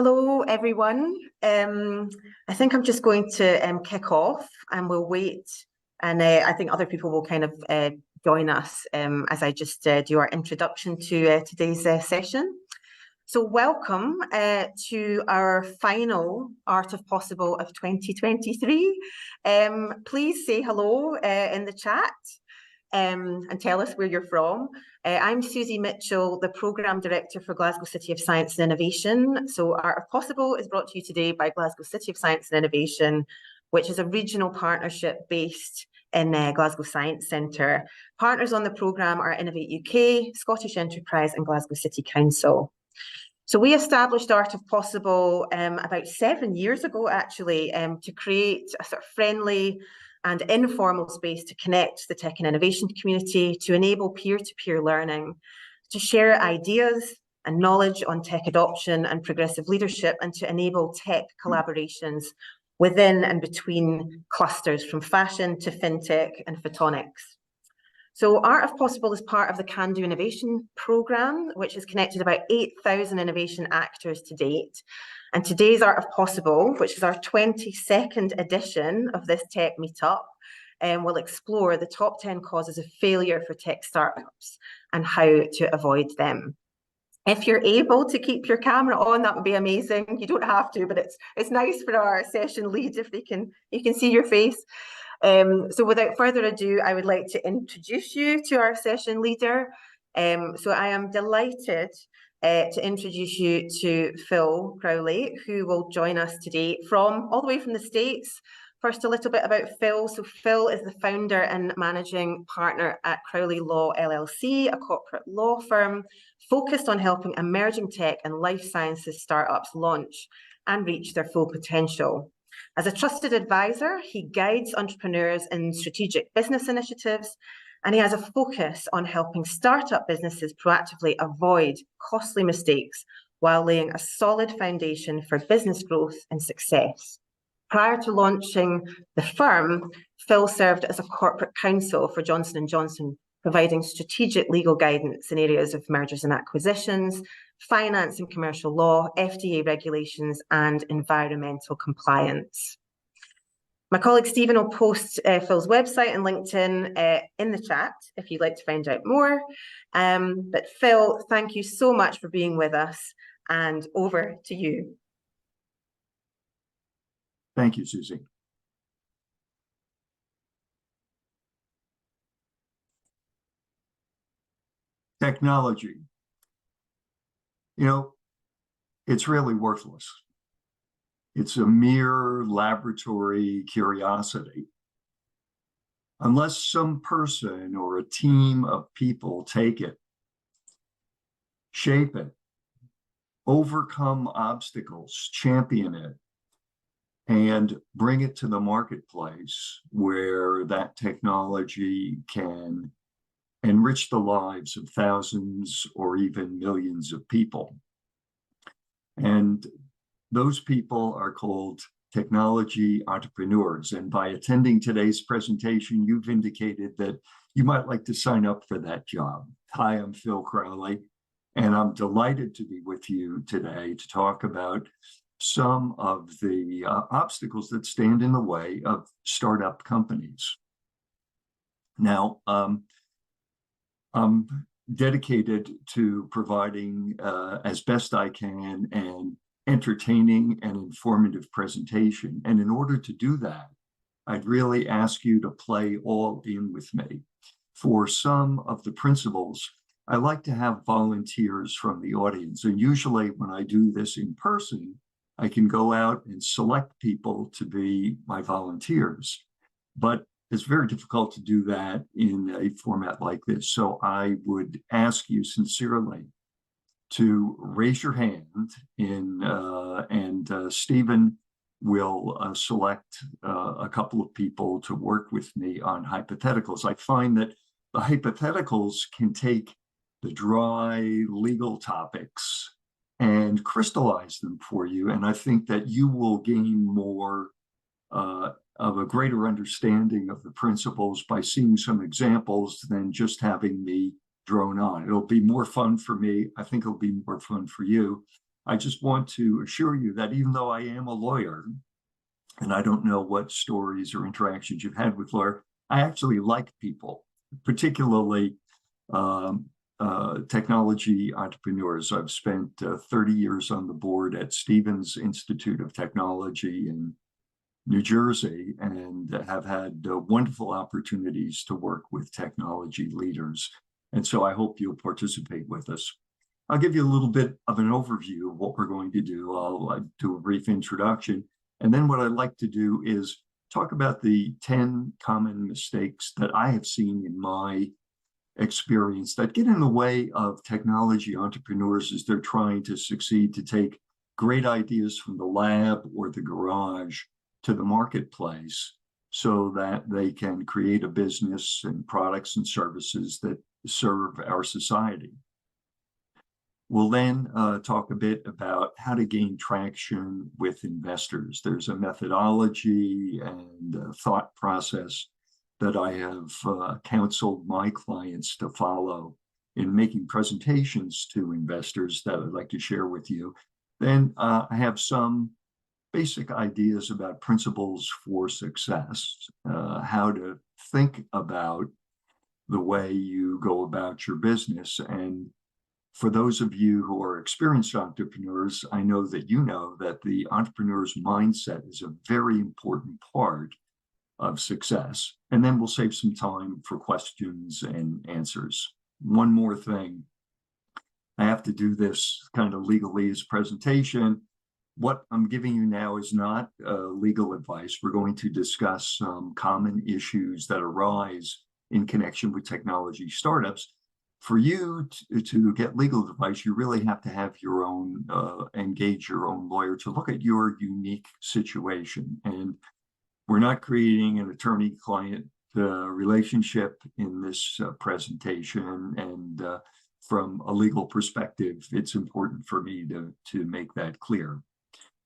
Hello, everyone. I think I'm just going to kick off and we'll wait. And I think other people will kind of join us as I just do our introduction to today's session. So welcome to our final Art of Possible of 2023. Please say hello in the chat. And tell us where you're from. I'm Susie Mitchell, the Programme Director for Glasgow City of Science and Innovation. So Art of Possible is brought to you today by Glasgow City of Science and Innovation, which is a regional partnership based in Glasgow Science Centre. Partners on the programme are Innovate UK, Scottish Enterprise and Glasgow City Council. So we established Art of Possible about 7 years ago, actually, to create a sort of friendly and informal space to connect the tech and innovation community, to enable peer-to-peer learning, to share ideas and knowledge on tech adoption and progressive leadership, and to enable tech collaborations within and between clusters from fashion to fintech and photonics. So Art of Possible is part of the Can Do Innovation programme, which has connected about 8,000 innovation actors to date. And today's Art of Possible, which is our 22nd edition of this tech meetup, will explore the top 10 causes of failure for tech startups and how to avoid them. If you're able to keep your camera on, that would be amazing. You don't have to, but it's nice for our session lead if you can see your face. So without further ado, I would like to introduce you to our session leader. So I am delighted to introduce you to Phil Crowley, who will join us today from all the way from the States. First, a little bit about Phil. So Phil is the founder and managing partner at Crowley Law LLC, a corporate law firm focused on helping emerging tech and life sciences startups launch and reach their full potential. As a trusted advisor, he guides entrepreneurs in strategic business initiatives, and he has a focus on helping startup businesses proactively avoid costly mistakes while laying a solid foundation for business growth and success. Prior to launching the firm, Phil served as a corporate counsel for Johnson & Johnson, providing strategic legal guidance in areas of mergers and acquisitions, finance and commercial law, FDA regulations, and environmental compliance. My colleague Stephen will post Phil's website and LinkedIn in the chat if you'd like to find out more. But Phil, thank you so much for being with us, and over to you. Thank you, Susie. Technology. You know, it's really worthless. It's a mere laboratory curiosity. Unless some person or a team of people take it, shape it, overcome obstacles, champion it, and bring it to the marketplace where that technology can enrich the lives of thousands or even millions of people. And those people are called technology entrepreneurs. And by attending today's presentation, you've indicated that you might like to sign up for that job. Hi, I'm Phil Crowley, and I'm delighted to be with you today to talk about some of the obstacles that stand in the way of startup companies. Now, I'm dedicated to providing as best I can an entertaining and informative presentation. And in order to do that, I'd really ask you to play all in with me. For some of the principles, I like to have volunteers from the audience. And usually when I do this in person, I can go out and select people to be my volunteers. But it's very difficult to do that in a format like this. So I would ask you sincerely to raise your hand and Stephen will select a couple of people to work with me on hypotheticals. I find that the hypotheticals can take the dry legal topics and crystallize them for you. And I think that you will gain more of a greater understanding of the principles by seeing some examples than just having me drone on. It'll be more fun for me. I think it'll be more fun for you. I just want to assure you that even though I am a lawyer, and I don't know what stories or interactions you've had with lawyers, I actually like people, particularly technology entrepreneurs. I've spent 30 years on the board at Stevens Institute of Technology in New Jersey, and have had wonderful opportunities to work with technology leaders. And so I hope you'll participate with us. I'll give you a little bit of an overview of what we're going to do. I'll do a brief introduction. And then what I'd like to do is talk about the 10 common mistakes that I have seen in my experience that get in the way of technology entrepreneurs as they're trying to succeed, to take great ideas from the lab or the garage to the marketplace so that they can create a business and products and services that serve our society. We'll then talk a bit about how to gain traction with investors. There's a methodology and a thought process that I have counseled my clients to follow in making presentations to investors that I'd like to share with you. Then I have some basic ideas about principles for success, how to think about the way you go about your business. And for those of you who are experienced entrepreneurs, I know that you know that the entrepreneur's mindset is a very important part of success. And then we'll save some time for questions and answers. One more thing. I have to do this kind of legalese presentation. What I'm giving you now is not legal advice. We're going to discuss some common issues that arise in connection with technology startups. For you to get legal advice, you really have to have your own, engage your own lawyer to look at your unique situation. And we're not creating an attorney-client relationship in this presentation. And from a legal perspective, it's important for me to make that clear.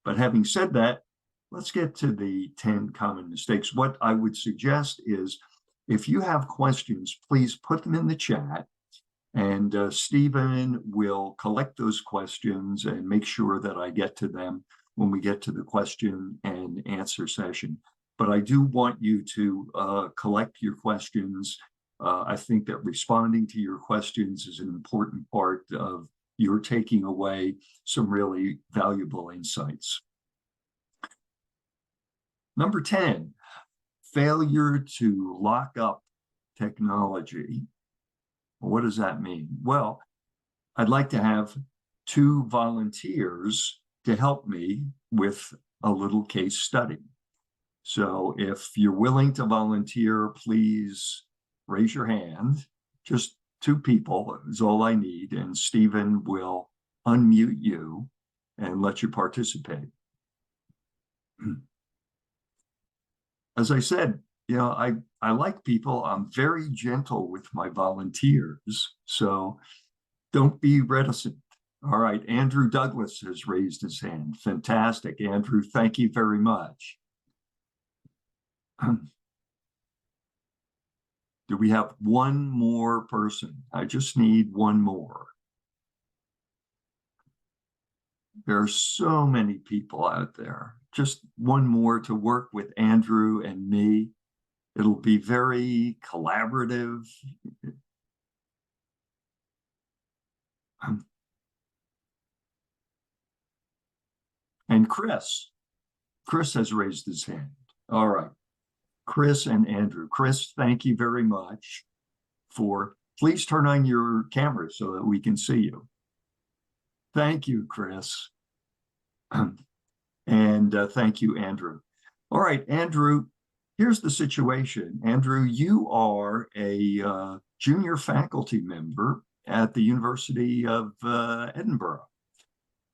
But having said that, let's get to the 10 common mistakes. What I would suggest is, if you have questions, please put them in the chat, and Stephen will collect those questions and make sure that I get to them when we get to the question and answer session. But I do want you to collect your questions. I think that responding to your questions is an important part of your taking away some really valuable insights. Number 10, failure to lock up technology. What does that mean? Well, I'd like to have 2 volunteers to help me with a little case study. So if you're willing to volunteer, please raise your hand. Just 2 people is all I need, and Stephen will unmute you and let you participate. As I said, you know, I like people. I'm very gentle with my volunteers, so don't be reticent. All right, Andrew Douglas has raised his hand. Fantastic, Andrew. Thank you very much. Do we have one more person? I just need one more. There are so many people out there. Just one more to work with Andrew and me. It'll be very collaborative. And Chris has raised his hand. All right. Chris and Andrew. Chris, thank you very much please turn on your camera so that we can see you. Thank you, Chris. And thank you, Andrew. All right, Andrew, here's the situation. Andrew, you are a junior faculty member at the University of Edinburgh.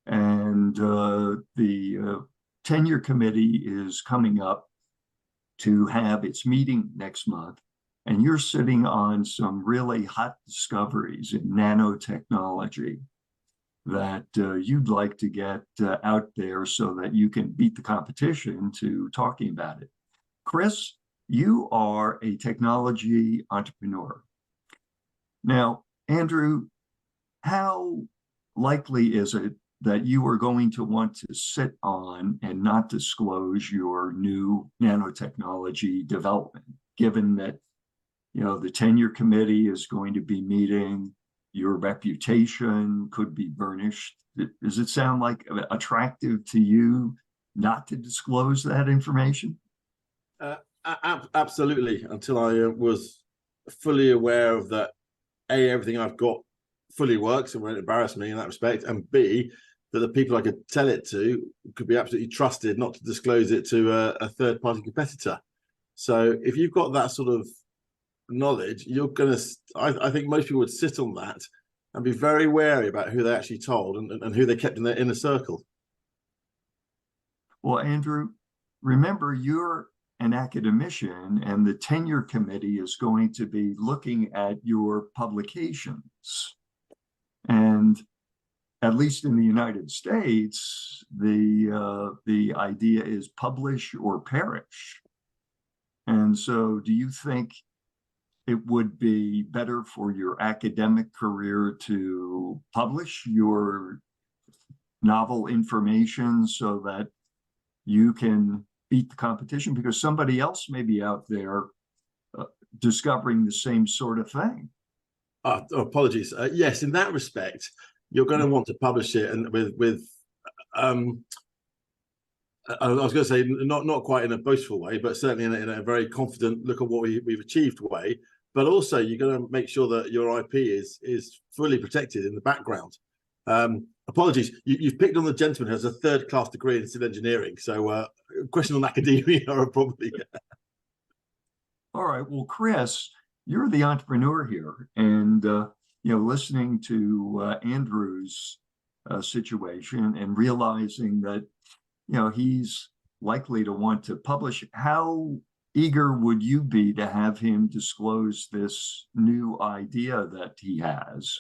And the tenure committee is coming up to have its meeting next month, and you're sitting on some really hot discoveries in nanotechnology that you'd like to get out there so that you can beat the competition to talking about it. Chris, you are a technology entrepreneur. Now, Andrew, how likely is it that you are going to want to sit on and not disclose your new nanotechnology development, given that, you know, the tenure committee is going to be meeting, your reputation could be burnished? Does it sound like attractive to you not to disclose that information? Absolutely, until I was fully aware of that, A, everything I've got fully works and won't embarrass me in that respect, and B, that the people I could tell it to could be absolutely trusted not to disclose it to a third-party competitor. So if you've got that sort of knowledge, you're going to, I think most people would sit on that and be very wary about who they actually told and who they kept in their inner circle. Well, Andrew, remember, you're an academician, and the tenure committee is going to be looking at your publications. And at least in the United States, the idea is publish or perish. And so do you think it would be better for your academic career to publish your novel information so that you can beat the competition, because somebody else may be out there discovering the same sort of thing? Apologies. Yes, in that respect, you're going to want to publish it, and with I was going to say not quite in a boastful way, but certainly in a very confident look at what we've achieved way. But also, you're going to make sure that your IP is fully protected in the background. Apologies, you've picked on the gentleman who has a third-class degree in civil engineering. So, question on academia are probably. All right. Well, Chris, you're the entrepreneur here, and you know, listening to Andrew's situation and realizing that, you know, he's likely to want to publish, how eager would you be to have him disclose this new idea that he has?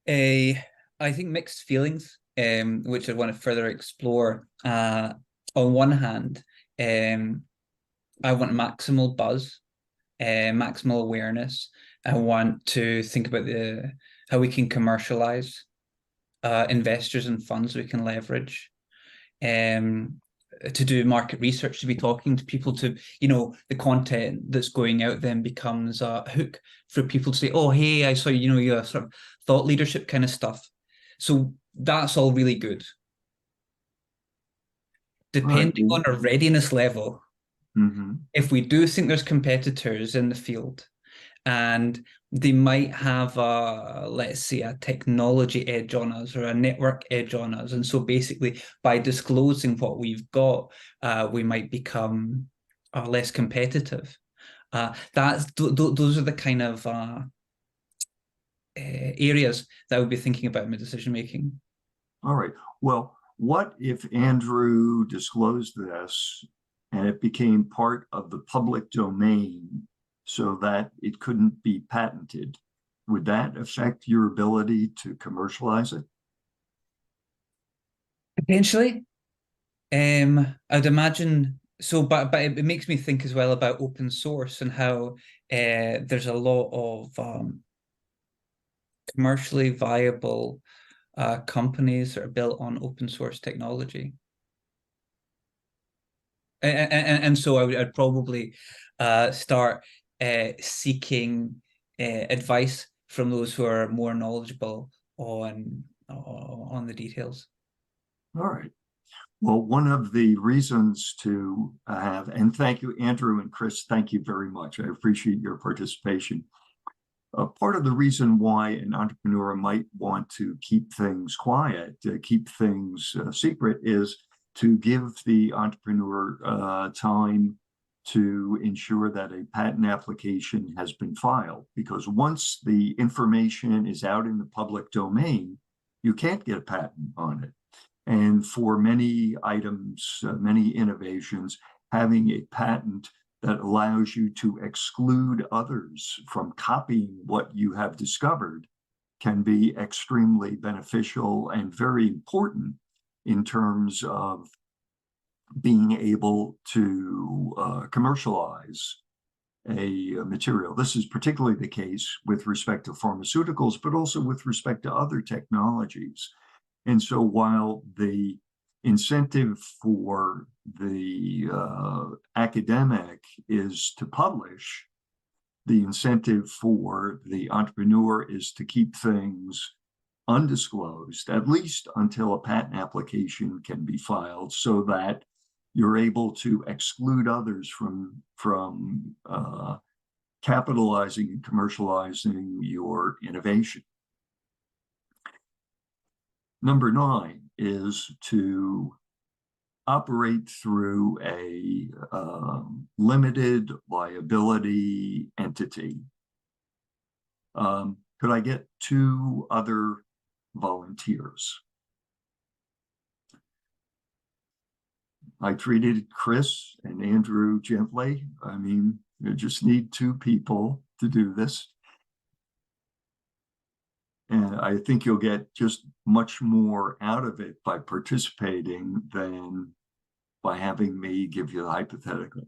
I think mixed feelings, which I want to further explore. On one hand, I want maximal buzz, maximal awareness. I want to think about how we can commercialize investors and funds we can leverage, to do market research, to be talking to people, to, you know, the content that's going out then becomes a hook for people to say, oh, hey, I saw, you know, you have sort of thought leadership kind of stuff. So that's all really good. Depending on our readiness level, if we do think there's competitors in the field and they might have a, let's say, a technology edge on us or a network edge on us, and so basically by disclosing what we've got, we might become less competitive. Those are the kind of areas that I would be thinking about in my decision making. All right. Well, what if Andrew disclosed this and it became part of the public domain so that it couldn't be patented? Would that affect your ability to commercialize it? Potentially. I'd imagine so, but it makes me think as well about open source and how there's a lot of commercially viable companies that are built on open source technology. And so I'd probably start seeking advice from those who are more knowledgeable on the details. All right. Well, one of the reasons to have, and thank you, Andrew and Chris, thank you very much. I appreciate your participation. Part of the reason why an entrepreneur might want to keep things quiet, keep things secret, is to give the entrepreneur time to ensure that a patent application has been filed. Because once the information is out in the public domain, you can't get a patent on it. And for many items, many innovations, having a patent that allows you to exclude others from copying what you have discovered can be extremely beneficial and very important in terms of being able to commercialize a material. This is particularly the case with respect to pharmaceuticals, but also with respect to other technologies. And so while the incentive for the academic is to publish, the incentive for the entrepreneur is to keep things undisclosed, at least until a patent application can be filed, so that you're able to exclude others from capitalizing and commercializing your innovation. Number 9 is to operate through a limited liability entity. Could I get 2 other volunteers? I treated Chris and Andrew gently. I mean, you just need 2 people to do this. And I think you'll get just much more out of it by participating than by having me give you the hypothetical.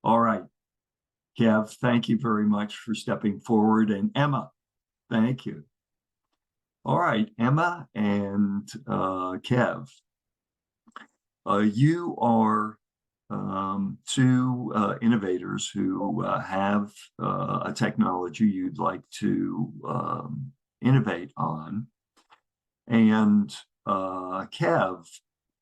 All right. Kev, thank you very much for stepping forward. And Emma, thank you. All right, Emma and Kev, you are 2 innovators who have a technology you'd like to innovate on. And Kev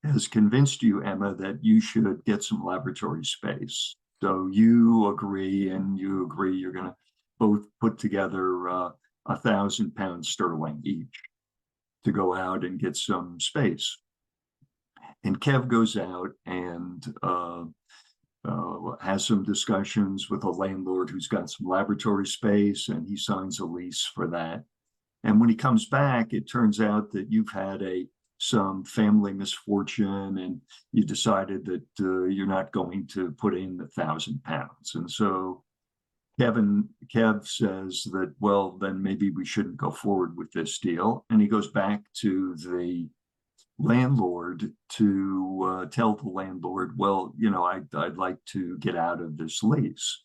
has convinced you, Emma, that you should get some laboratory space. So you agree, and you agree you're going to both put together 1,000 pounds sterling each to go out and get some space. And Kev goes out and has some discussions with a landlord who's got some laboratory space, and he signs a lease for that. And when he comes back, it turns out that you've had some family misfortune, and you decided that you're not going to put in 1,000 pounds. And so Kev says that, well, then maybe we shouldn't go forward with this deal. And he goes back to the landlord to tell the landlord, well, you know, I'd like to get out of this lease.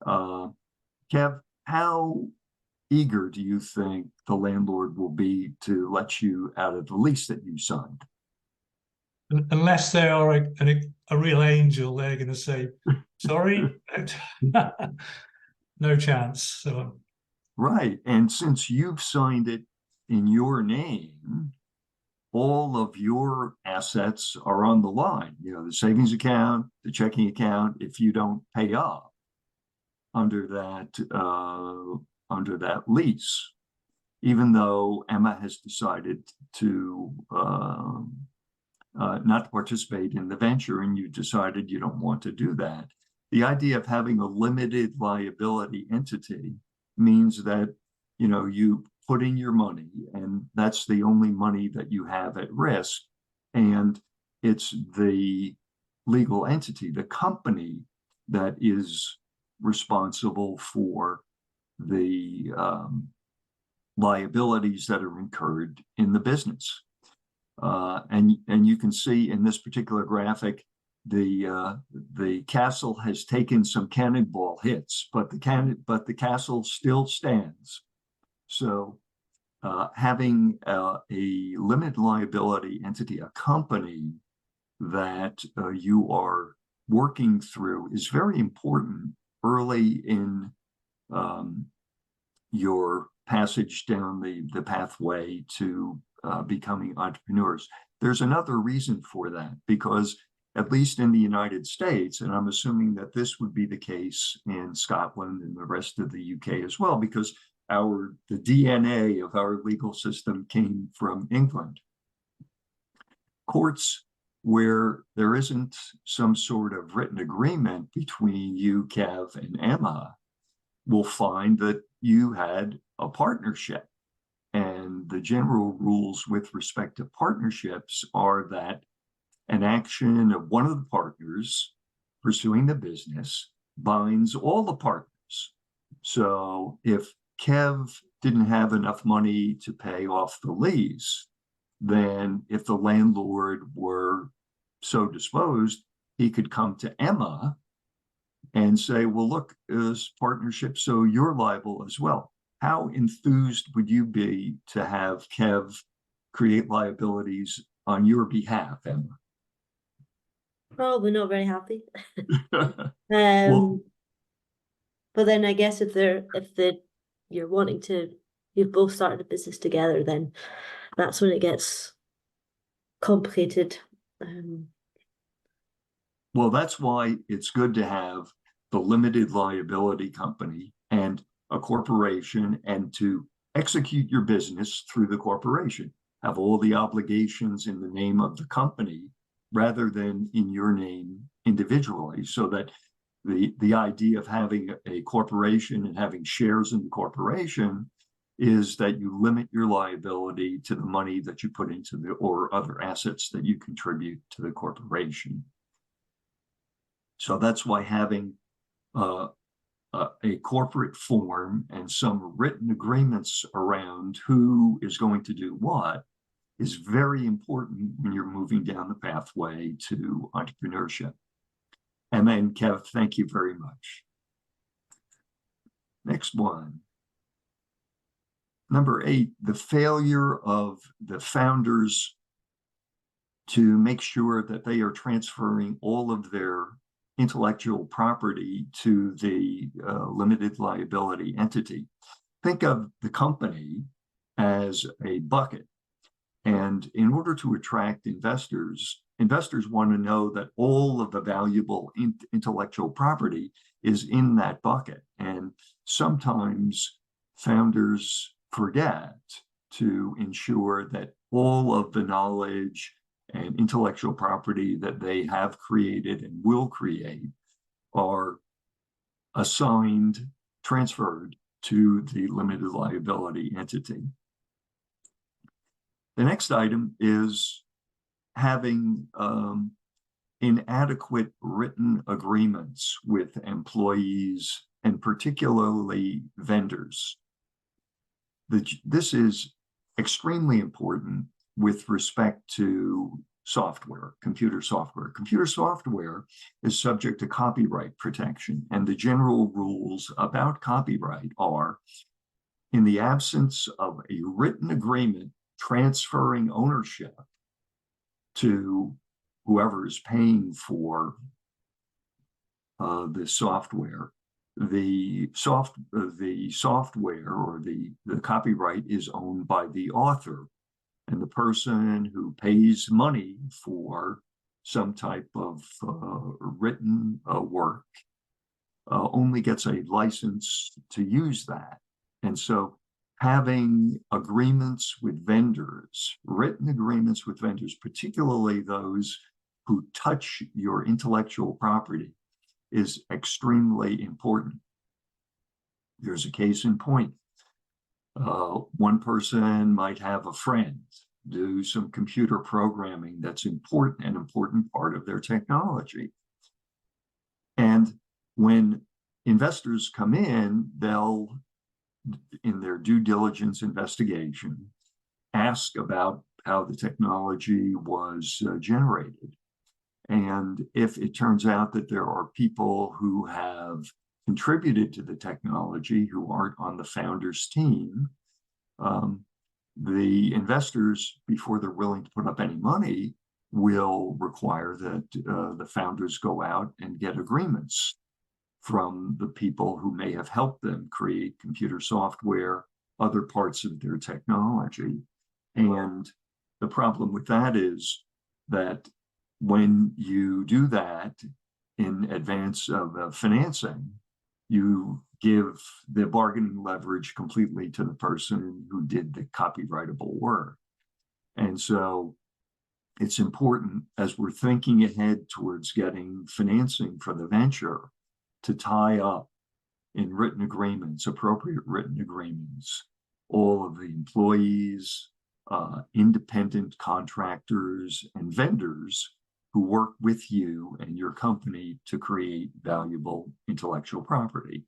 Kev, how eager do you think the landlord will be to let you out of the lease that you signed? Unless they are a real angel, they're going to say, sorry, no chance. So. Right. And since you've signed it in your name, all of your assets are on the line. You know, the savings account, the checking account, if you don't pay up under that lease, even though Emma has decided to not participate in the venture, and you decided you don't want to do that. The idea of having a limited liability entity means that, you know, you put in your money, and that's the only money that you have at risk. And it's the legal entity, the company, that is responsible for the liabilities that are incurred in the business. And you can see in this particular graphic, the castle has taken some cannonball hits, but the castle still stands. So having a limited liability entity, a company that you are working through, is very important early in your passage down the pathway to becoming entrepreneurs. There's another reason for that, because at least in the United States, and I'm assuming that this would be the case in Scotland and the rest of the UK as well, because the DNA of our legal system came from England. Courts where there isn't some sort of written agreement between you, Kev, and Emma will find that you had a partnership. And the general rules with respect to partnerships are that an action of one of the partners pursuing the business binds all the partners. So if Kev didn't have enough money to pay off the lease, then if the landlord were so disposed, he could come to Emma and say, well, look, as partnership, so you're liable as well. How enthused would you be to have Kev create liabilities on your behalf, Emma? Probably not very happy. Well, But then I guess you're wanting to, you've both started a business together, then that's when it gets complicated. well, that's why it's good to have the limited liability company and a corporation, and to execute your business through the corporation. Have all the obligations in the name of the company rather than in your name individually, so that the idea of having a corporation and having shares in the corporation is that you limit your liability to the money that you put into the, or other assets that you contribute to the corporation. So that's why having a corporate form and some written agreements around who is going to do what is very important when you're moving down the pathway to entrepreneurship. Emma and Kev, thank you very much. Next one. Number 8, the failure of the founders to make sure that they are transferring all of their intellectual property to the limited liability entity. Think of the company as a bucket. And in order to attract investors, investors want to know that all of the valuable intellectual property is in that bucket. And sometimes founders forget to ensure that all of the knowledge and intellectual property that they have created and will create are assigned, transferred to the limited liability entity. The next item is having inadequate written agreements with employees and particularly vendors. This is extremely important with respect to software, computer software. Computer software is subject to copyright protection, and the general rules about copyright are, in the absence of a written agreement transferring ownership to whoever is paying for the software, the software or the copyright is owned by the author, and the person who pays money for some type of written work only gets a license to use that. And so having agreements with vendors, written agreements with vendors, particularly those who touch your intellectual property, is extremely important. There's a case in point. One person might have a friend do some computer programming that's an important part of their technology. And when investors come in, they'll, in their due diligence investigation, ask about how the technology was generated. And if it turns out that there are people who have contributed to the technology who aren't on the founder's team, the investors, before they're willing to put up any money, will require that the founders go out and get agreements from the people who may have helped them create computer software, other parts of their technology. And the problem with that is that when you do that in advance of financing, you give the bargaining leverage completely to the person who did the copyrightable work. And so it's important, as we're thinking ahead towards getting financing for the venture, to tie up in written agreements, appropriate written agreements, all of the employees, independent contractors, and vendors who work with you and your company to create valuable intellectual property.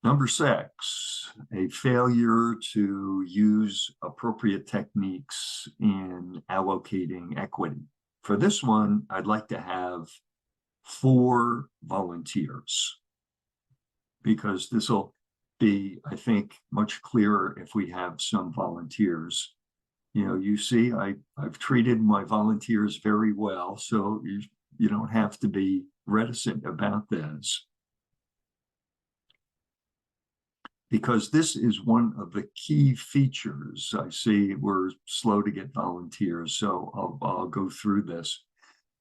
Number 6, a failure to use appropriate techniques in allocating equity. for this one, I'd like to have 4 volunteers, because this will be, I think, much clearer if we have some volunteers. You know, you see, I've treated my volunteers very well, so you don't have to be reticent about this. Because this is one of the key features. I see we're slow to get volunteers, so I'll go through this.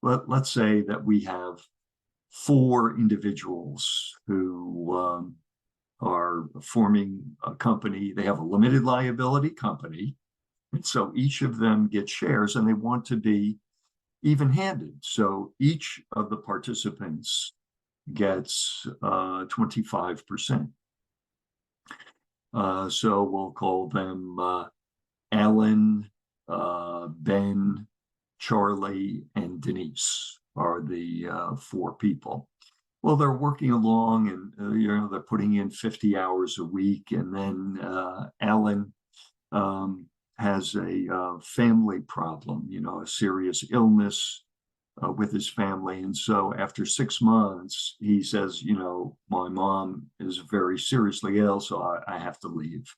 Let's say that we have 4 individuals who are forming a company. They have a limited liability company, and so each of them gets shares, and they want to be even-handed. So each of the participants gets 25%. So we'll call them Alan, Ben, Charlie, and Denise are the 4 people. Well, they're working along, and you know, they're putting in 50 hours a week, and then Alan has a family problem, you know, a serious illness with his family. And so after 6 months, he says, you know, my mom is very seriously ill, so I have to leave.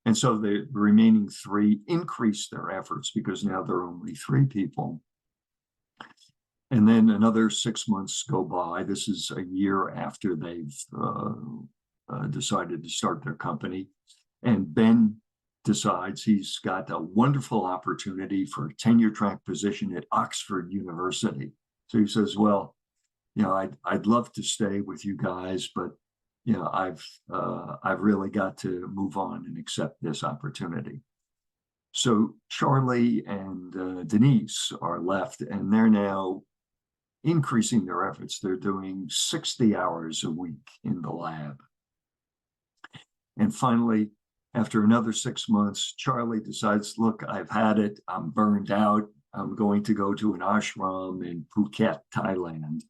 And so the remaining 3 increase their efforts, because now there are only 3 people. And then another 6 months go by. This is a year after they've decided to start their company. And Ben decides he's got a wonderful opportunity for a tenure track position at Oxford University. So he says, well, you know, I'd love to stay with you guys, but you know, I've really got to move on and accept this opportunity. So Charlie and Denise are left, and they're now increasing their efforts. They're doing 60 hours a week in the lab. And finally, after another 6 months, Charlie decides, look, I've had it. I'm burned out. I'm going to go to an ashram in Phuket, Thailand.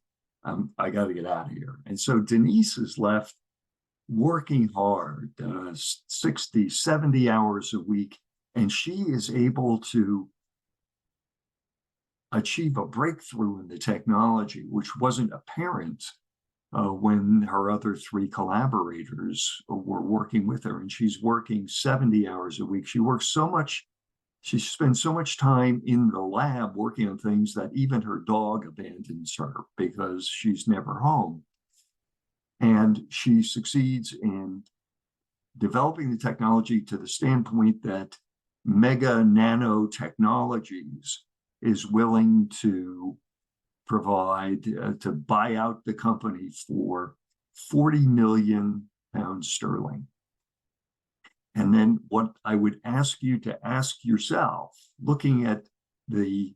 I got to get out of here. And so Denise is left working hard, 60, 70 hours a week, and she is able to achieve a breakthrough in the technology, which wasn't apparent when her other 3 collaborators were working with her. And she's working 70 hours a week. She works so much, she spends so much time in the lab working on things that even her dog abandons her because she's never home. And she succeeds in developing the technology to the standpoint that Mega Nanotechnologies is willing to provide, to buy out the company for 40 million pounds sterling. And then what I would ask you to ask yourself, looking at the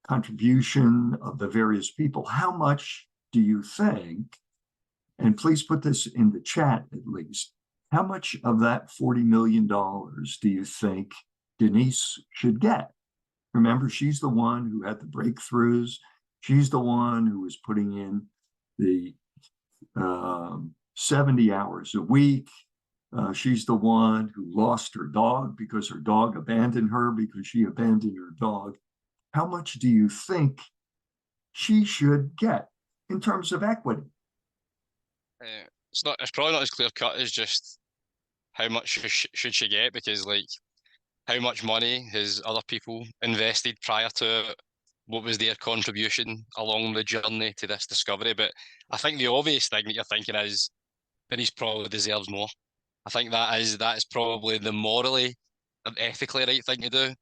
contribution of the various people, how much do you think, and please put this in the chat at least, how much of that $40 million do you think Denise should get? Remember, she's the one who had the breakthroughs. She's the one who was putting in the 70 hours a week. She's the one who lost her dog because her dog abandoned her because she abandoned her dog. How much do you think she should get in terms of equity? It's probably not as clear cut as just how much should she get, because like how much money has other people invested prior to it? What was their contribution along the journey to this discovery? But I think the obvious thing that you're thinking is Denise probably deserves more. I think that is probably the morally and ethically right thing to do.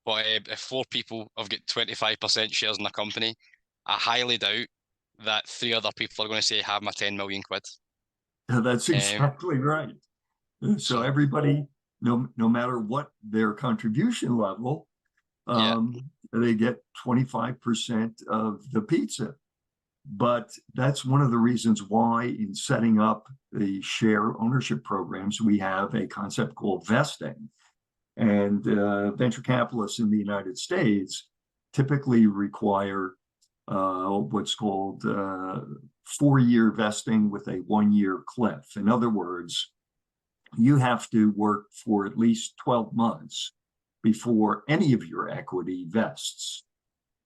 But if 4 people have got 25% shares in the company, I highly doubt that 3 other people are going to say, have my 10 million quid. That's exactly right. So everybody, no matter what their contribution level, they get 25% of the pizza. But that's one of the reasons why in setting up the share ownership programs, we have a concept called vesting. And venture capitalists in the United States typically require what's called 4-year vesting with a 1-year cliff. In other words, you have to work for at least 12 months before any of your equity vests.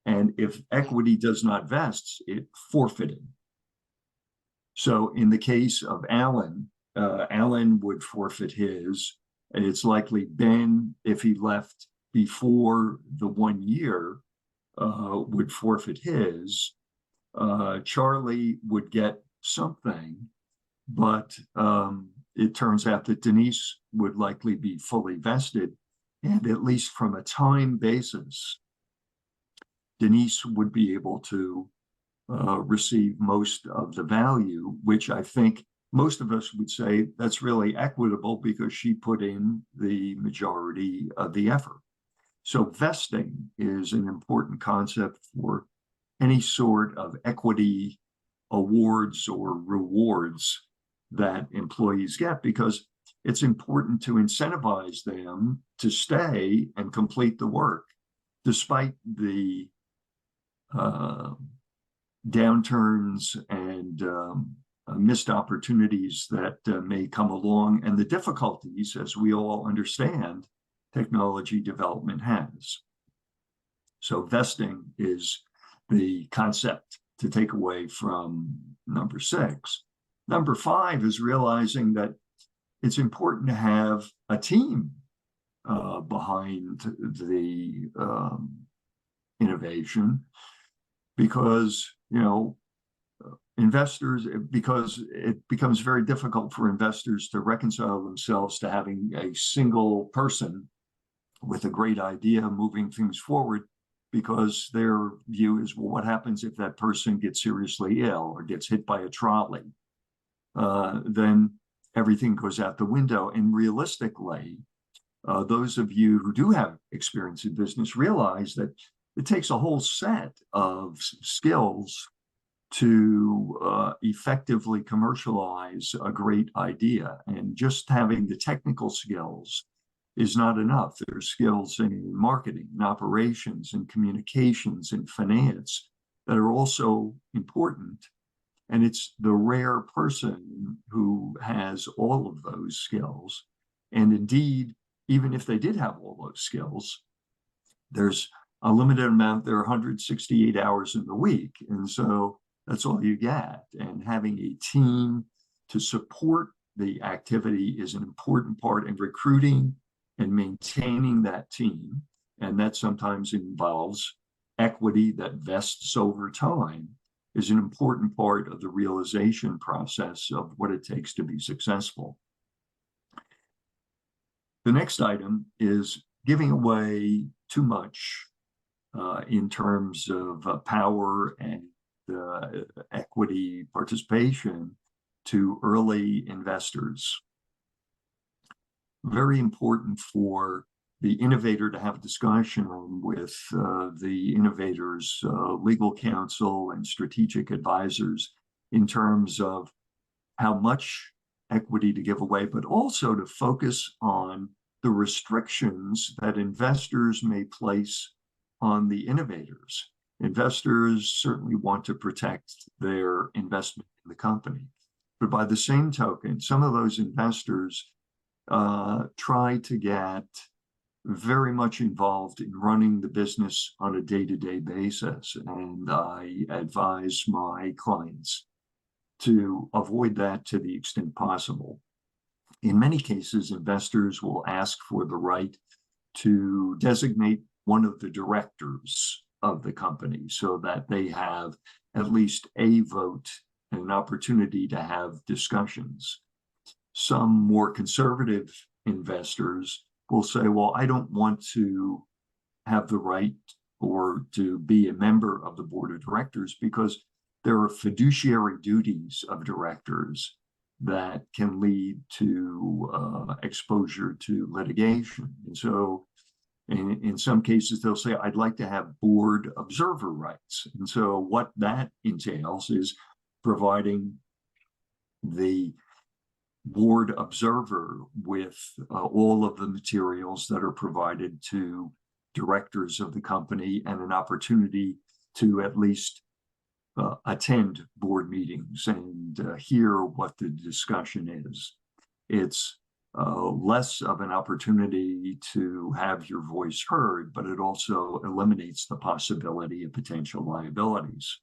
And if equity does not vest, it forfeited. So in the case of Alan, Alan would forfeit his, and it's likely Ben, if he left before the 1 year, would forfeit his. Charlie would get something, but it turns out that Denise would likely be fully vested, and at least from a time basis, Denise would be able to receive most of the value, which I think most of us would say that's really equitable because she put in the majority of the effort. So vesting is an important concept for any sort of equity awards or rewards that employees get, because it's important to incentivize them to stay and complete the work despite the downturns and missed opportunities that may come along, and the difficulties, as we all understand, technology development has. So vesting is the concept to take away from number 6. Number 5 is realizing that it's important to have a team behind the innovation, because investors, because it becomes very difficult for investors to reconcile themselves to having a single person with a great idea moving things forward, because their view is, well, what happens if that person gets seriously ill or gets hit by a trolley? Then everything goes out the window. And realistically, those of you who do have experience in business realize that it takes a whole set of skills to effectively commercialize a great idea. And just having the technical skills is not enough. There's skills in marketing and operations and communications and finance that are also important. And it's the rare person who has all of those skills. And indeed, even if they did have all those skills, there's a limited amount. There are 168 hours in the week. And so that's all you get. And having a team to support the activity is an important part, in recruiting and maintaining that team. And that sometimes involves equity that vests over time, is an important part of the realization process of what it takes to be successful. The next item is giving away too much in terms of power and equity participation to early investors. Very important for the innovator to have a discussion with the innovator's legal counsel and strategic advisors in terms of how much equity to give away, but also to focus on the restrictions that investors may place on the innovators. Investors certainly want to protect their investment in the company, but by the same token, some of those investors try to get very much involved in running the business on a day-to-day basis. And I advise my clients to avoid that to the extent possible. In many cases, investors will ask for the right to designate one of the directors of the company so that they have at least a vote and an opportunity to have discussions. Some more conservative investors will say, well, I don't want to have the right or to be a member of the board of directors because there are fiduciary duties of directors that can lead to exposure to litigation. And so in some cases, they'll say, I'd like to have board observer rights. And so what that entails is providing the board observer with all of the materials that are provided to directors of the company and an opportunity to at least attend board meetings and hear what the discussion is. It's less of an opportunity to have your voice heard, but it also eliminates the possibility of potential liabilities.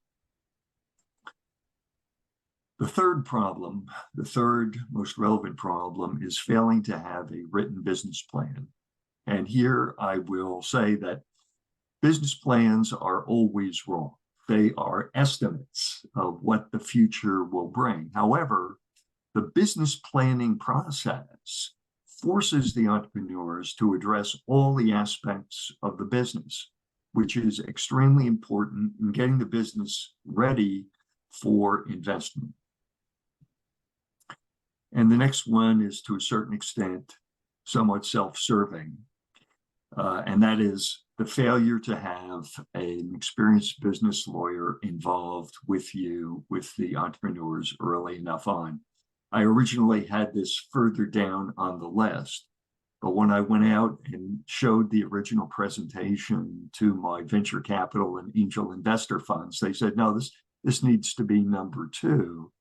The third problem, the third most relevant problem, is failing to have a written business plan. And here I will say that business plans are always wrong. They are estimates of what the future will bring. However, the business planning process forces the entrepreneurs to address all the aspects of the business, which is extremely important in getting the business ready for investment. And the next one is, to a certain extent, somewhat self-serving, and that is the failure to have an experienced business lawyer involved with you, with the entrepreneurs early enough on. I originally had this further down on the list, but when I went out and showed the original presentation to my venture capital and angel investor funds, they said, no, this needs to be number 2,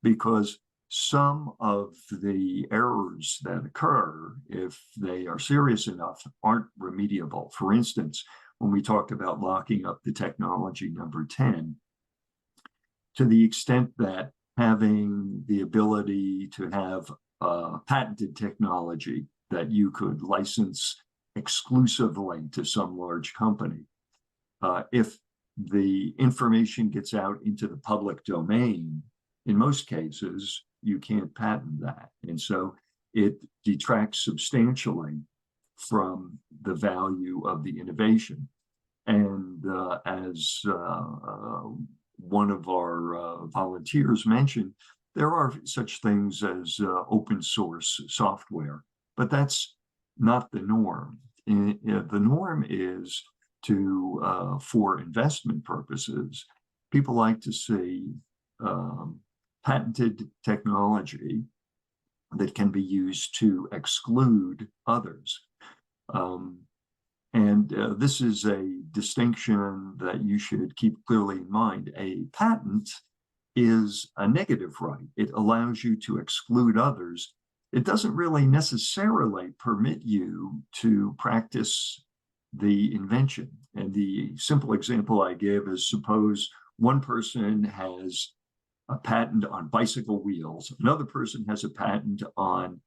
because some of the errors that occur, if they are serious enough, aren't remediable. For instance, when we talked about locking up the technology, number 10, to the extent that having the ability to have patented technology that you could license exclusively to some large company, if the information gets out into the public domain, in most cases, you can't patent that. And so it detracts substantially from the value of the innovation. And as one of our volunteers mentioned, there are such things as open source software, but that's not the norm. The norm is to, for investment purposes, people like to see patented technology that can be used to exclude others. This is a distinction that you should keep clearly in mind. A patent is a negative right. It allows you to exclude others. It doesn't really necessarily permit you to practice the invention. And the simple example I give is, suppose one person has a patent on bicycle wheels. Another person has a patent on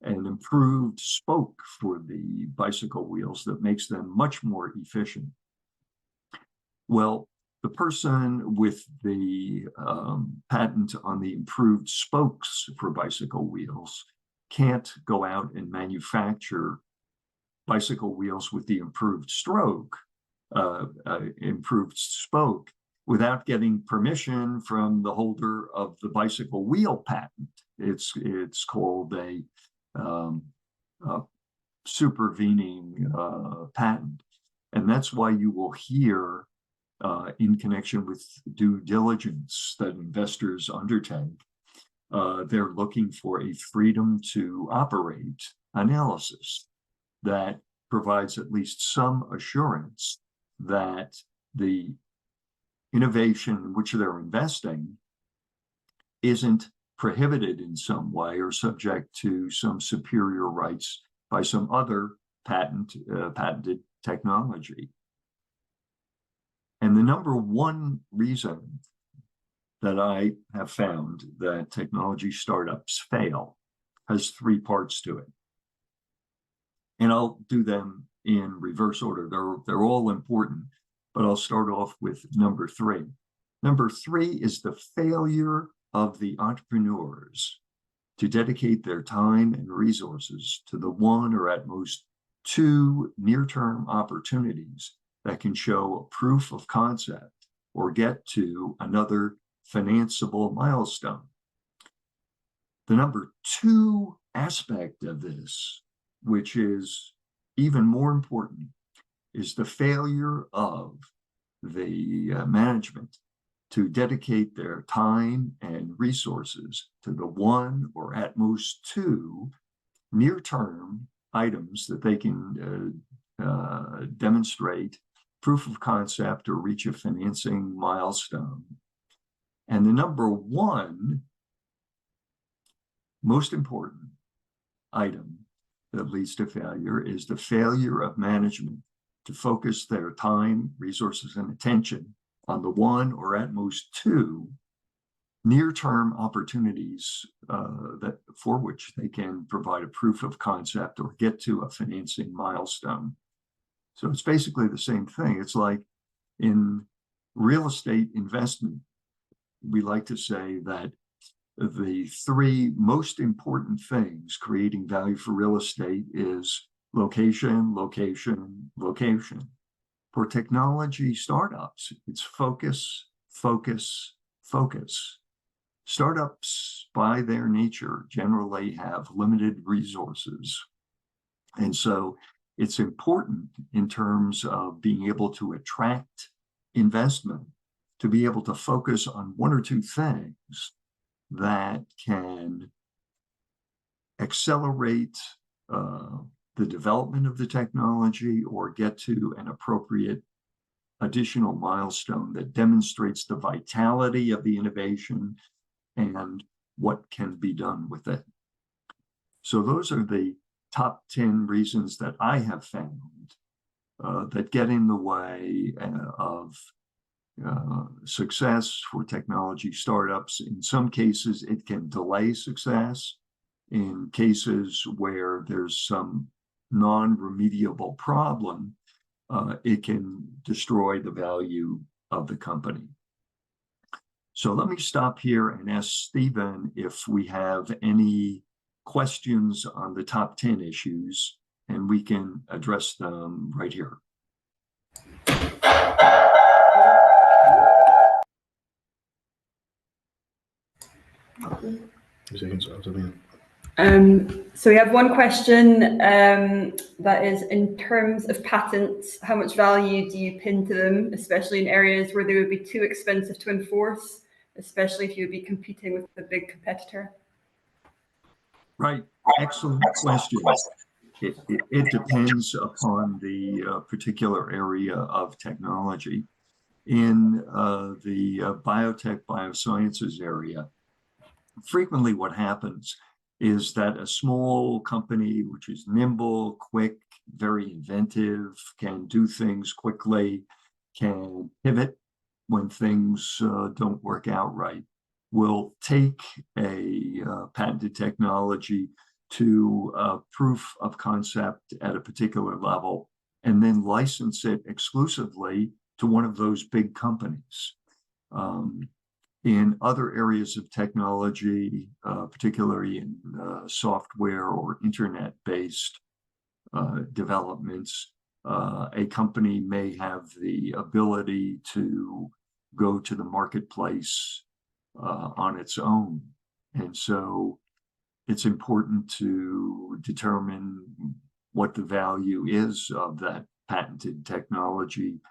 an improved spoke for the bicycle wheels that makes them much more efficient. Well, the person with the patent on the improved spokes for bicycle wheels can't go out and manufacture bicycle wheels with the improved improved spoke without getting permission from the holder of the bicycle wheel patent. It's called a supervening patent. And that's why you will hear in connection with due diligence that investors undertake, they're looking for a freedom to operate analysis that provides at least some assurance that the innovation in which they're investing isn't prohibited in some way or subject to some superior rights by some other patented technology. And the number one reason that I have found that technology startups fail has 3 parts to it. And I'll do them in reverse order. They're all important, but I'll start off with number 3. Number 3 is the failure of the entrepreneurs to dedicate their time and resources to the 1 or at most 2 near-term opportunities that can show a proof of concept or get to another financeable milestone. The number 2 aspect of this, which is even more important, is the failure of the management to dedicate their time and resources to the 1 or at most 2 near-term items that they can demonstrate proof of concept or reach a financing milestone. And the number 1, most important, item that leads to failure is the failure of management to focus their time, resources, and attention on the one or at most two near-term opportunities for which they can provide a proof of concept or get to a financing milestone. So it's basically the same thing. It's like in real estate investment, we like to say that the three most important things creating value for real estate is location, location, location. For technology startups, it's focus, focus, focus. Startups, by their nature, generally have limited resources. And so it's important in terms of being able to attract investment to be able to focus on one or two things that can accelerate the development of the technology or get to an appropriate additional milestone that demonstrates the vitality of the innovation and what can be done with it. So those are the top 10 reasons that I have found that get in the way of success for technology startups. In some cases, it can delay success. In cases where there's some non-remediable problem, it can destroy the value of the company. So let me stop here and ask Stephen if we have any questions on the top 10 issues, and we can address them right here. So we have one question that is, in terms of patents, how much value do you pin to them, especially in areas where they would be too expensive to enforce, especially if you would be competing with a big competitor? Right, excellent question. It depends upon the particular area of technology. In the biotech, biosciences area, frequently what happens is that a small company, which is nimble, quick, very inventive, can do things quickly, can pivot when things don't work out right, will take a patented technology to a proof of concept at a particular level and then license it exclusively to one of those big companies. In other areas of technology, particularly in software or internet-based developments, a company may have the ability to go to the marketplace on its own. And so it's important to determine what the value is of that patented technology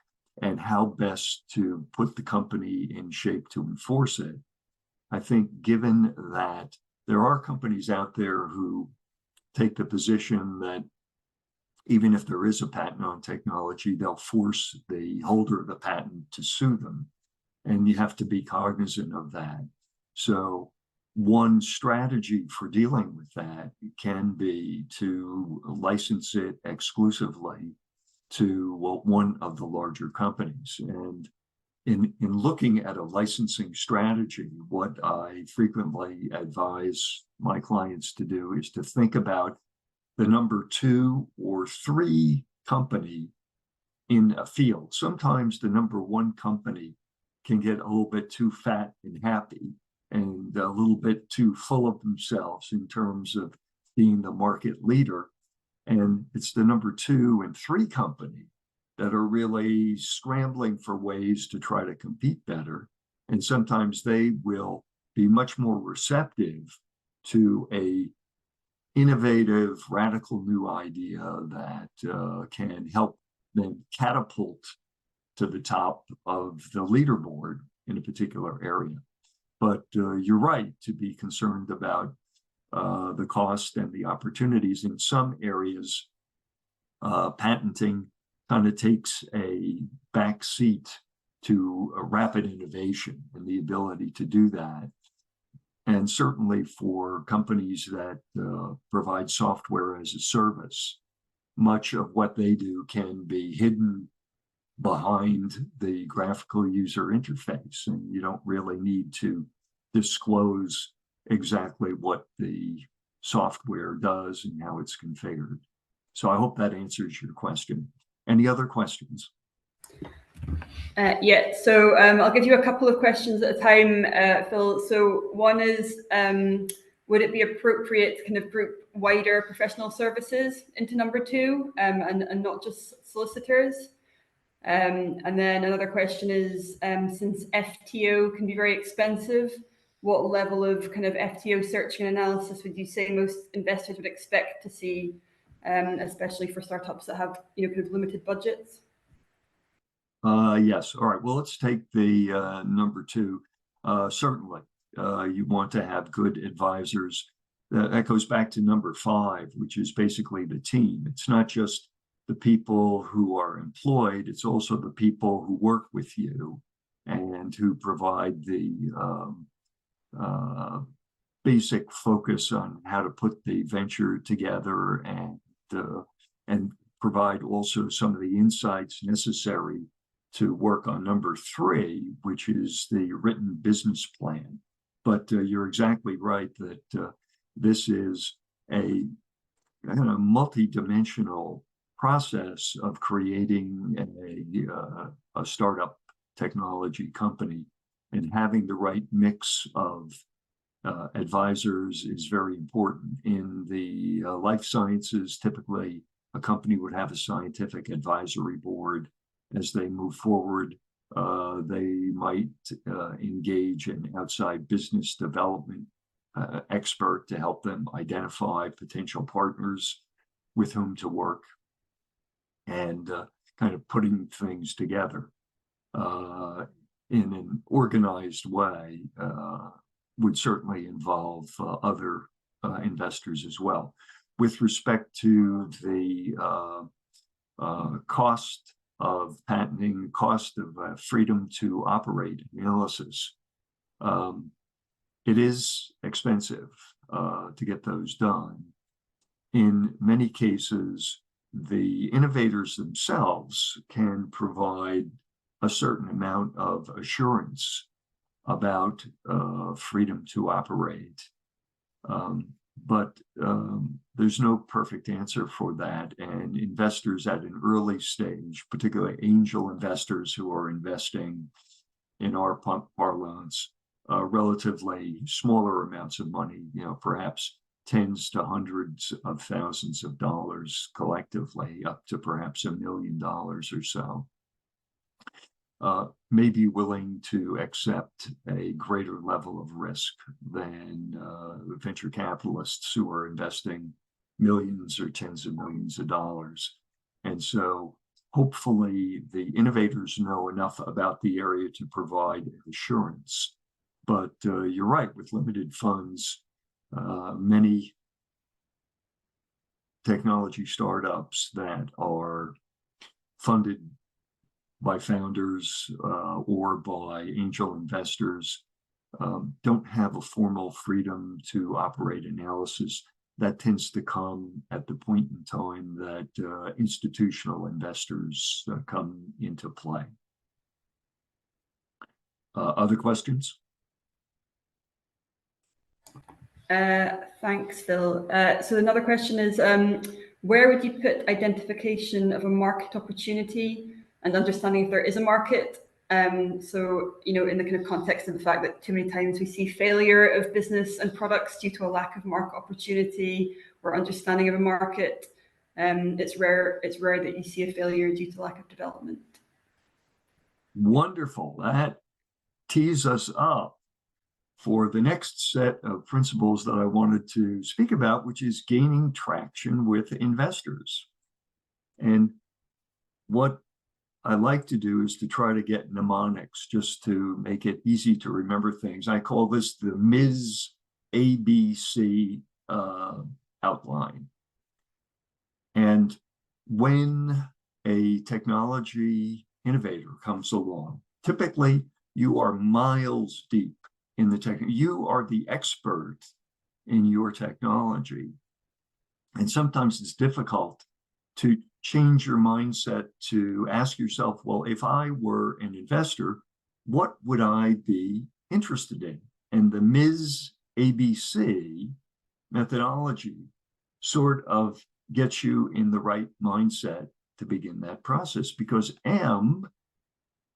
and how best to put the company in shape to enforce it. I think given that there are companies out there who take the position that even if there is a patent on technology, they'll force the holder of the patent to sue them. And you have to be cognizant of that. So one strategy for dealing with that can be to license it exclusively to one of the larger companies. And in looking at a licensing strategy, what I frequently advise my clients to do is to think about the number 2 or 3 company in a field. Sometimes the number 1 company can get a little bit too fat and happy and a little bit too full of themselves in terms of being the market leader. And it's the number 2 and 3 company that are really scrambling for ways to try to compete better. And sometimes they will be much more receptive to a innovative, radical new idea that can help them catapult to the top of the leaderboard in a particular area. But you're right to be concerned about the cost and the opportunities. In some areas, patenting kind of takes a back seat to a rapid innovation, and the ability to do that And certainly for companies that provide software as a service, much of what they do can be hidden behind the graphical user interface, and you don't really need to disclose exactly what the software does and how it's configured. So I hope that answers your question. Any other questions? Yeah, so I'll give you a couple of questions at a time, Phil. So one is, would it be appropriate to kind of group wider professional services into number 2 and not just solicitors? And then another question is, since FTO can be very expensive, what level of kind of FTO searching and analysis would you say most investors would expect to see, especially for startups that have, you know, kind of limited budgets? Yes. All right. Well, let's take the number 2. Certainly, you want to have good advisors. That goes back to number 5, which is basically the team. It's not just the people who are employed, it's also the people who work with you and who provide the basic focus on how to put the venture together and provide also some of the insights necessary to work on number 3, which is the written business plan. But you're exactly right that this is a kind of multi-dimensional process of creating a startup technology company, and having the right mix of advisors is very important. In the life sciences, typically a company would have a scientific advisory board. As they move forward, they might engage an outside business development expert to help them identify potential partners with whom to work, and kind of putting things together in an organized way would certainly involve other investors as well. With respect to the cost of patenting, cost of freedom to operate analysis, it is expensive to get those done. In many cases, the innovators themselves can provide a certain amount of assurance about freedom to operate. But there's no perfect answer for that. And investors at an early stage, particularly angel investors who are investing, in our parlance, relatively smaller amounts of money, you know, perhaps tens to hundreds of thousands of dollars collectively, up to perhaps $1 million or so, may be willing to accept a greater level of risk than venture capitalists who are investing millions or tens of millions of dollars. And so hopefully the innovators know enough about the area to provide assurance. But you're right, with limited funds, many technology startups that are funded by founders or by angel investors don't have a formal freedom to operate analysis. That tends to come at the point in time that institutional investors come into play. Other questions? Thanks, Phil. So another question is, where would you put identification of a market opportunity and understanding if there is a market? So, you know, in the kind of context of the fact that too many times we see failure of business and products due to a lack of market opportunity or understanding of a market. It's rare that you see a failure due to lack of development. Wonderful. That tees us up for the next set of principles that I wanted to speak about, which is gaining traction with investors. And what I like to do is to try to get mnemonics just to make it easy to remember things. I call this the Ms. ABC outline. And when a technology innovator comes along, typically you are miles deep in the tech. You are the expert in your technology. And sometimes it's difficult to change your mindset to ask yourself, well, if I were an investor, what would I be interested in? And the Ms. ABC methodology sort of gets you in the right mindset to begin that process, because M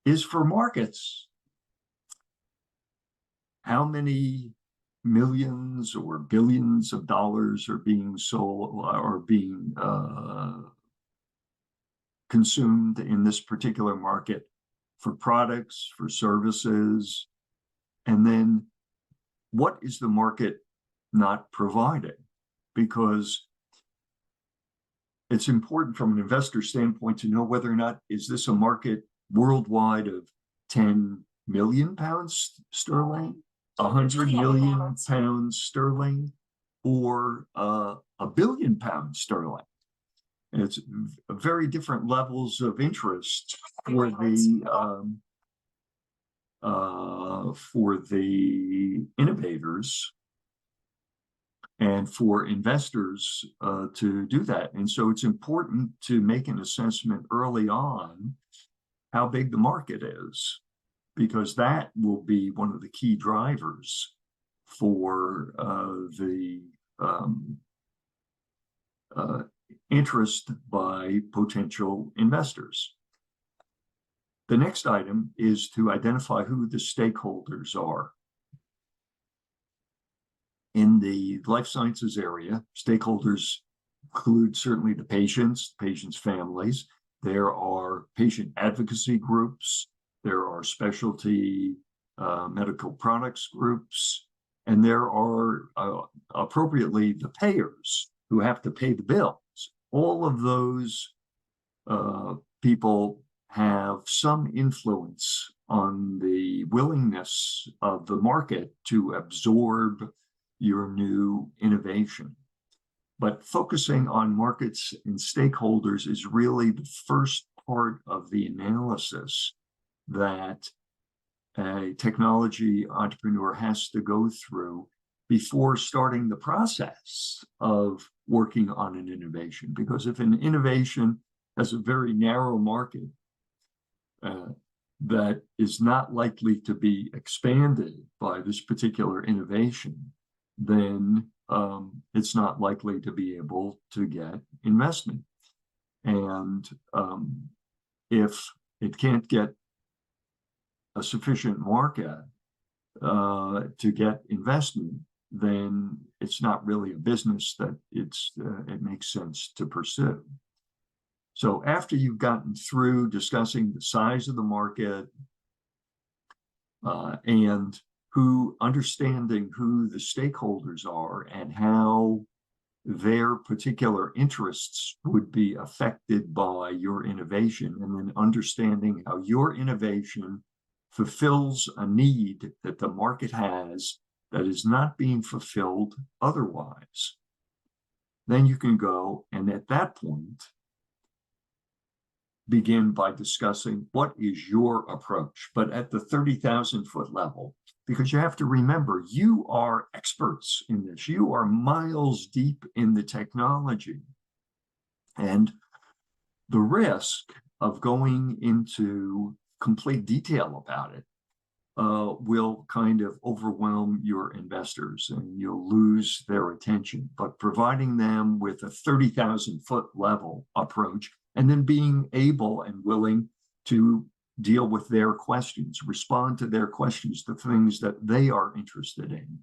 is for markets. How many millions or billions of dollars are being sold or being consumed in this particular market for products, for services? And then what is the market not providing? Because it's important from an investor standpoint to know whether or not, is this a market worldwide of 10 million pounds sterling, 100 million pounds sterling, or a billion pounds sterling? And it's very different levels of interest for the innovators and for investors to do that. And so it's important to make an assessment early on how big the market is, because that will be one of the key drivers for the interest by potential investors. The next item is to identify who the stakeholders are. In the life sciences area, stakeholders include certainly the patients' families. There are patient advocacy groups. There are specialty medical products groups. And there are appropriately the payers who have to pay the bills. All of those people have some influence on the willingness of the market to absorb your new innovation. But focusing on markets and stakeholders is really the first part of the analysis that a technology entrepreneur has to go through before starting the process of working on an innovation. Because if an innovation has a very narrow market that is not likely to be expanded by this particular innovation, then it's not likely to be able to get investment. And if it can't get a sufficient market to get investment, then it's not really a business that it makes sense to pursue. So after you've gotten through discussing the size of the market and understanding who the stakeholders are and how their particular interests would be affected by your innovation, and then understanding how your innovation fulfills a need that the market has that is not being fulfilled otherwise, then you can go and at that point begin by discussing what is your approach, but at the 30,000 foot level, because you have to remember, you are experts in this. You are miles deep in the technology. And the risk of going into complete detail about it will kind of overwhelm your investors and you'll lose their attention. But providing them with a 30,000 foot level approach, and then being able and willing to deal with their questions, respond to their questions, the things that they are interested in,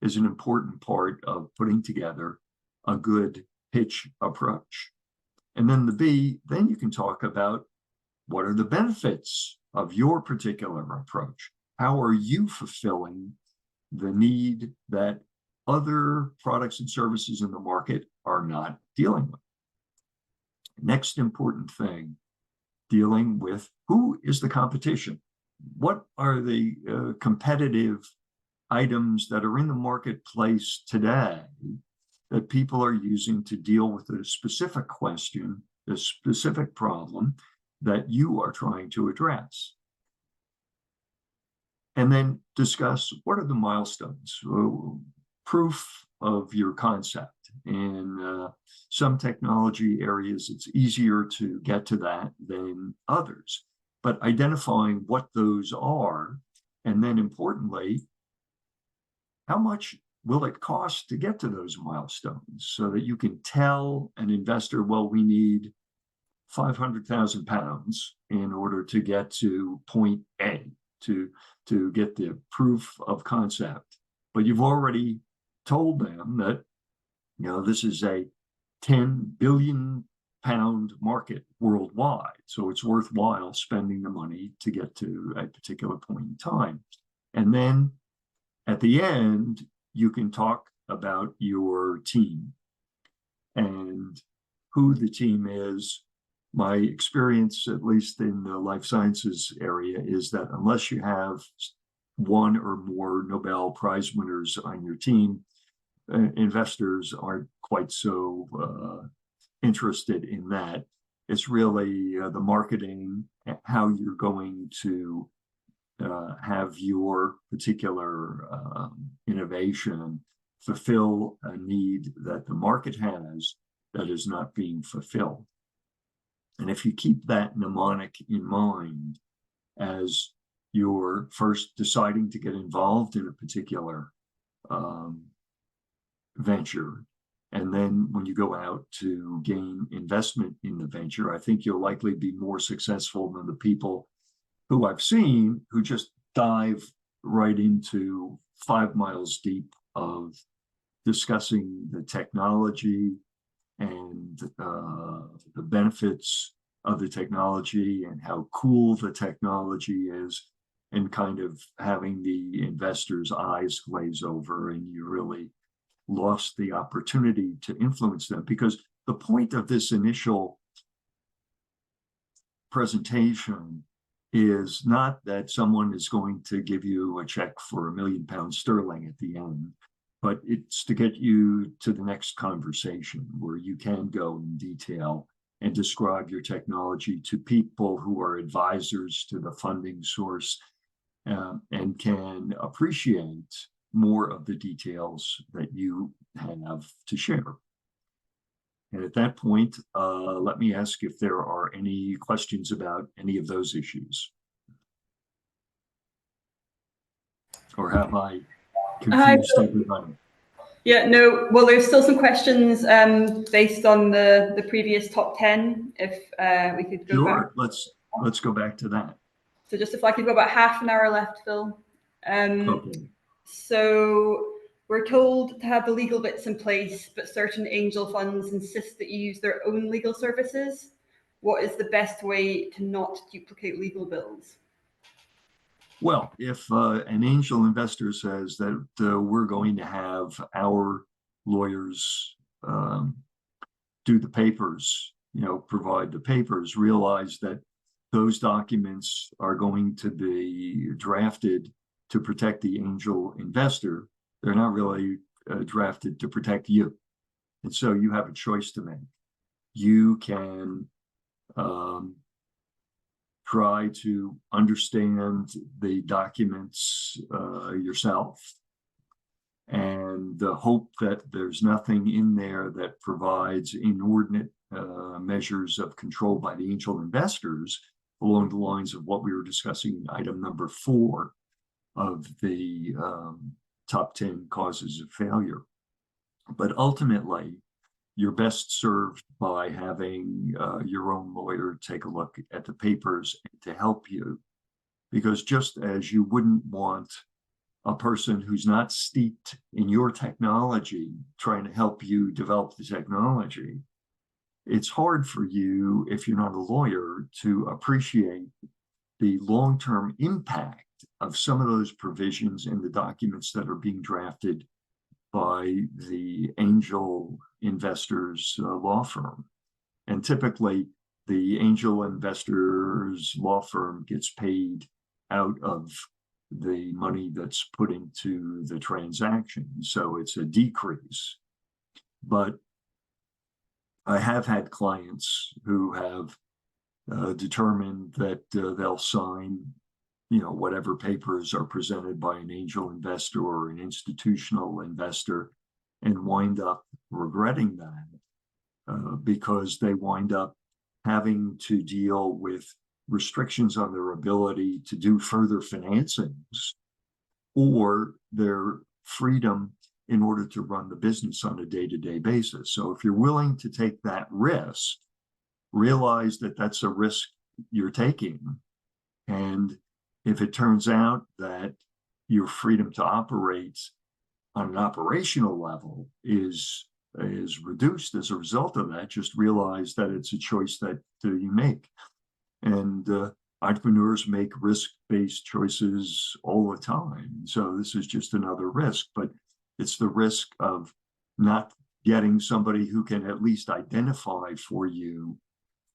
is an important part of putting together a good pitch approach. And then the B, then you can talk about what are the benefits of your particular approach? How are you fulfilling the need that other products and services in the market are not dealing with? Next important thing, dealing with who is the competition? What are the competitive items that are in the marketplace today that people are using to deal with a specific question, a specific problem that you are trying to address? And then discuss what are the milestones, proof of your concept. In some technology areas, it's easier to get to that than others. But identifying what those are, and then importantly, how much will it cost to get to those milestones so that you can tell an investor, well, we need £500,000 in order to get to point A, to get the proof of concept. But you've already told them that, you know, this is a £10 billion market worldwide. So it's worthwhile spending the money to get to a particular point in time. And then at the end, you can talk about your team and who the team is. My experience, at least in the life sciences area, is that unless you have one or more Nobel Prize winners on your team, investors aren't quite so interested in that. It's really the marketing, how you're going to have your particular innovation fulfill a need that the market has that is not being fulfilled. And if you keep that mnemonic in mind as you're first deciding to get involved in a particular venture, and then when you go out to gain investment in the venture, I think you'll likely be more successful than the people who I've seen who just dive right into 5 miles deep of discussing the technology and the benefits of the technology and how cool the technology is, and kind of having the investors' eyes glaze over, and you really lost the opportunity to influence them. Because the point of this initial presentation is not that someone is going to give you a check for £1 million at the end, but it's to get you to the next conversation where you can go in detail and describe your technology to people who are advisors to the funding source and can appreciate more of the details that you have to share. And at that point, let me ask if there are any questions about any of those issues. Or have I confused everybody? Yeah, no, well, there's still some questions based on the previous top 10, if we could go back. Sure, let's go back to that. So just if I could go about half an hour left, Phil. Okay. So we're told to have the legal bits in place, but certain angel funds insist that you use their own legal services. What is the best way to not duplicate legal bills? Well, if an angel investor says that we're going to have our lawyers do the papers, provide the papers, realize that those documents are going to be drafted to protect the angel investor. They're not really drafted to protect you. And so you have a choice to make. You can try to understand the documents yourself and hope that there's nothing in there that provides inordinate measures of control by the angel investors along the lines of what we were discussing in item number 4 of the top 10 causes of failure. But ultimately, you're best served by having your own lawyer take a look at the papers to help you. Because just as you wouldn't want a person who's not steeped in your technology trying to help you develop the technology, it's hard for you, if you're not a lawyer, to appreciate the long-term impact of some of those provisions in the documents that are being drafted by the angel investors law firm. And typically the angel investors law firm gets paid out of the money that's put into the transaction. So it's a decrease. But I have had clients who have determined that they'll sign whatever papers are presented by an angel investor or an institutional investor, and wind up regretting that because they wind up having to deal with restrictions on their ability to do further financings or their freedom in order to run the business on a day-to-day basis. So if you're willing to take that risk, realize that that's a risk you're taking. And if it turns out that your freedom to operate on an operational level is reduced as a result of that, just realize that it's a choice that you make. And entrepreneurs make risk-based choices all the time. So this is just another risk, but it's the risk of not getting somebody who can at least identify for you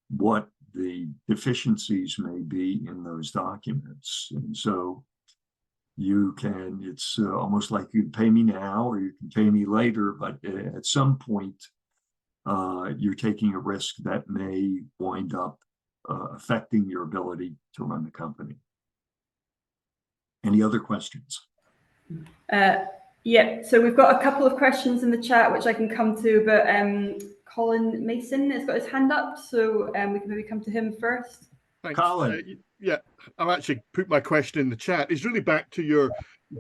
what the deficiencies may be in those documents. And so it's almost like you pay me now or you can pay me later, but at some point, you're taking a risk that may wind up affecting your ability to run the company. Any other questions? Yeah, so we've got a couple of questions in the chat, which I can come to, but Colin Mason has got his hand up, so we can maybe come to him first. Thanks. Colin. Yeah, I've actually put my question in the chat. It's really back to your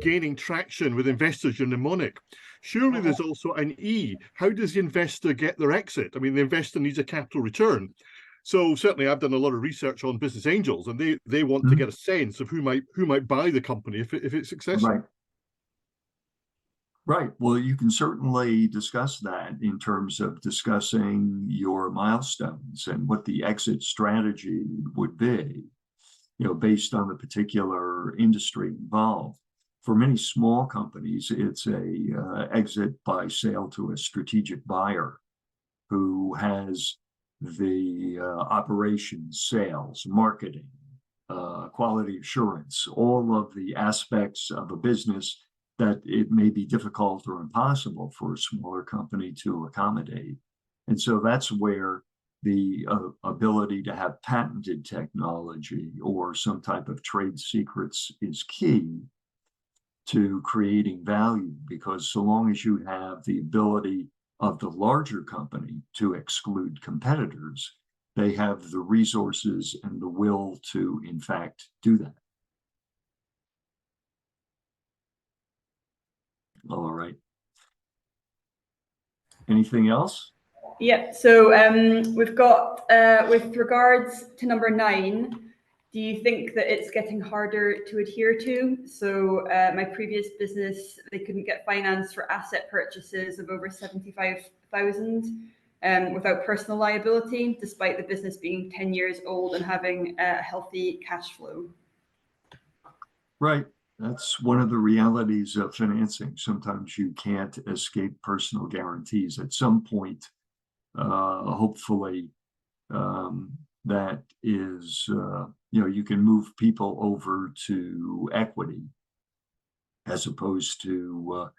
gaining traction with investors, your mnemonic. Surely there's also an E. How does the investor get their exit? I mean, the investor needs a capital return. So certainly I've done a lot of research on business angels, and they want to get a sense of who might buy the company if it's successful. Right. Well, you can certainly discuss that in terms of discussing your milestones and what the exit strategy would be, based on the particular industry involved. For many small companies, it's a exit by sale to a strategic buyer who has the operations, sales, marketing, quality assurance, all of the aspects of a business that it may be difficult or impossible for a smaller company to accommodate. And so that's where the ability to have patented technology or some type of trade secrets is key to creating value, because so long as you have the ability of the larger company to exclude competitors, they have the resources and the will to, in fact, do that. All right. Anything else? Yeah, so we've got, with regards to number 9, do you think that it's getting harder to adhere to? So my previous business, they couldn't get finance for asset purchases of over 75,000 without personal liability, despite the business being 10 years old and having a healthy cash flow. Right. That's one of the realities of financing. Sometimes you can't escape personal guarantees. At some point, hopefully, that is, you can move people over to equity as opposed to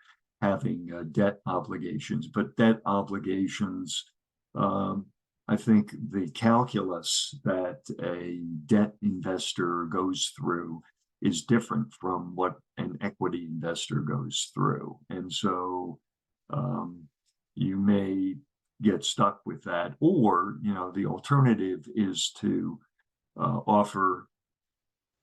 having debt obligations. But debt obligations, I think the calculus that a debt investor goes through is different from what an equity investor goes through. And so you may get stuck with that, or, the alternative is to offer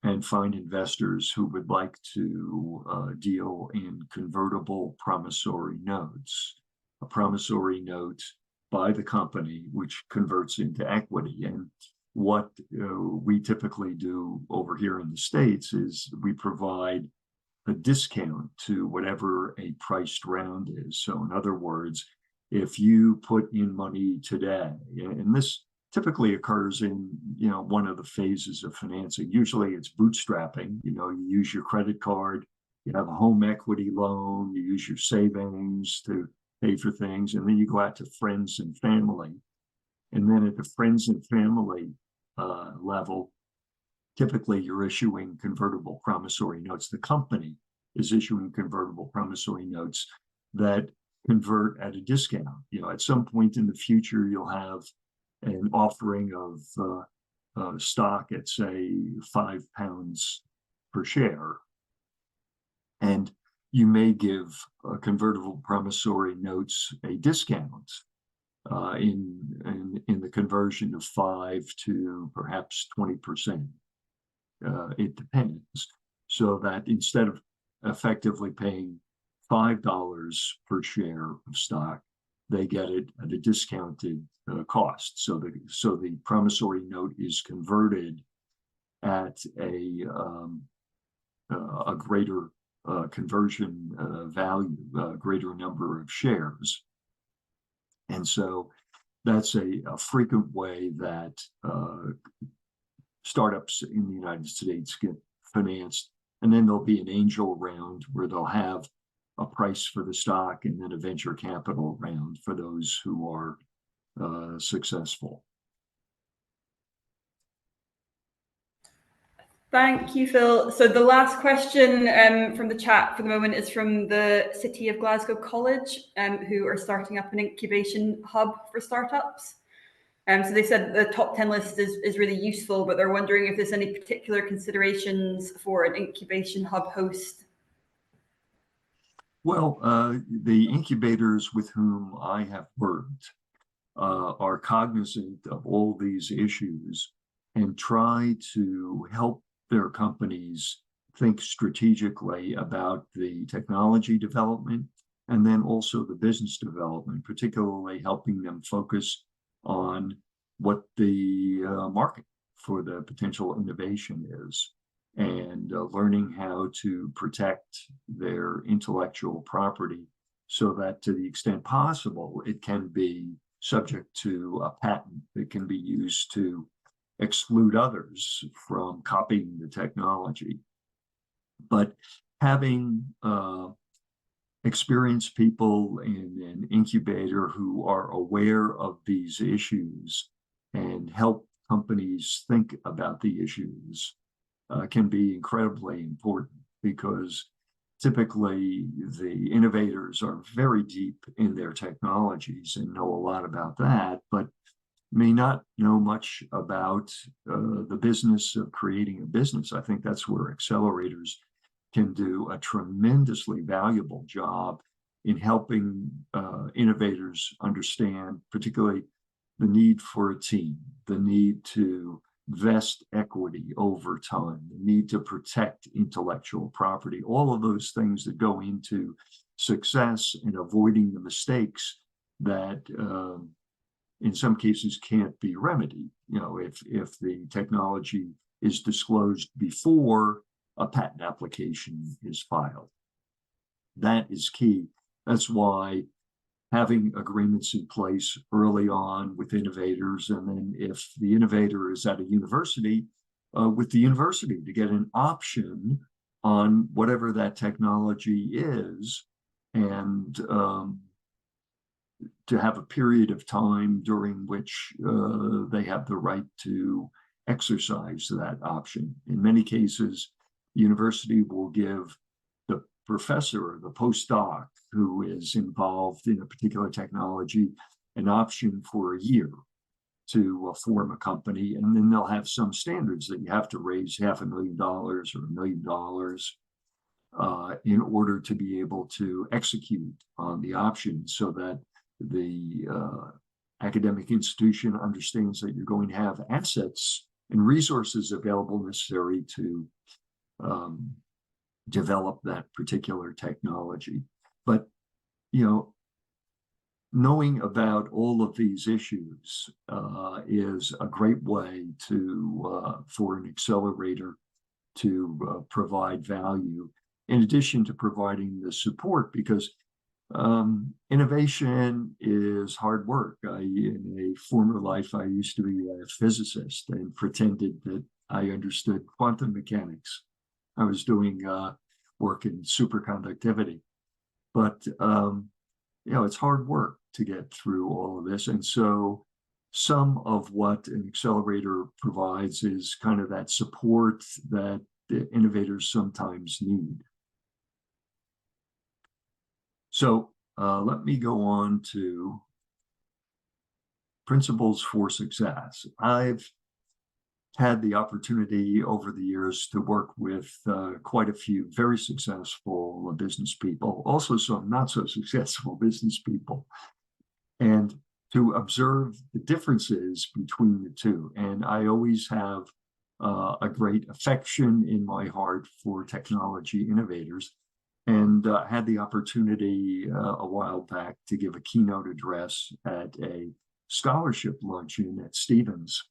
and find investors who would like to deal in convertible promissory notes, a promissory note by the company, which converts into equity. And what we typically do over here in the States is we provide a discount to whatever a priced round is. So in other words, if you put in money today, and this typically occurs in, one of the phases of financing, usually it's bootstrapping, you use your credit card, you have a home equity loan, you use your savings to pay for things, and then you go out to friends and family. And then at the friends and family level, typically you're issuing convertible promissory notes. The company is issuing convertible promissory notes that convert at a discount. At some point in the future, you'll have an offering of stock at, say, £5 per share. And you may give convertible promissory notes a discount in the conversion of 5 to perhaps 20%. It depends. So that instead of effectively paying $5 per share of stock, they get it at a discounted cost. So the promissory note is converted at a greater conversion value, a greater number of shares. And so that's a frequent way that startups in the United States get financed. And then there'll be an angel round where they'll have a price for the stock and then a venture capital round for those who are successful. Thank you, Phil. So the last question from the chat for the moment is from the City of Glasgow College, who are starting up an incubation hub for startups. So they said the top 10 list is really useful, but they're wondering if there's any particular considerations for an incubation hub host. Well, the incubators with whom I have worked are cognizant of all these issues and try to help their companies think strategically about the technology development and then also the business development, particularly helping them focus on what the market for the potential innovation is and learning how to protect their intellectual property so that to the extent possible, it can be subject to a patent that can be used to exclude others from copying the technology. But having experienced people in an incubator who are aware of these issues and help companies think about the issues can be incredibly important, because typically the innovators are very deep in their technologies and know a lot about that, but may not know much about the business of creating a business. I think that's where accelerators can do a tremendously valuable job in helping innovators understand, particularly the need for a team, the need to vest equity over time, the need to protect intellectual property, all of those things that go into success and avoiding the mistakes that in some cases can't be remedied. You know, if the technology is disclosed before a patent application is filed. That is key. That's why having agreements in place early on with innovators, and then if the innovator is at a university, with the university to get an option on whatever that technology is, and to have a period of time during which they have the right to exercise that option. In many cases, the university will give the professor or the postdoc who is involved in a particular technology an option for a year to form a company, and then they'll have some standards that you have to raise $500,000 or $1 million in order to be able to execute on the option, so that the academic institution understands that you're going to have assets and resources available necessary to develop that particular technology. But, you know, knowing about all of these issues is a great way to for an accelerator to provide value, in addition to providing the support, because innovation is hard work. In a former life, I used to be a physicist and pretended that I understood quantum mechanics. I was doing work in superconductivity, but you know, it's hard work to get through all of this. And so some of what an accelerator provides is kind of that support that the innovators sometimes need. So let me go on to principles for success. I've had the opportunity over the years to work with quite a few very successful business people, also some not so successful business people, and to observe the differences between the two. And I always have a great affection in my heart for technology innovators, and had the opportunity a while back to give a keynote address at a scholarship luncheon at Stevens.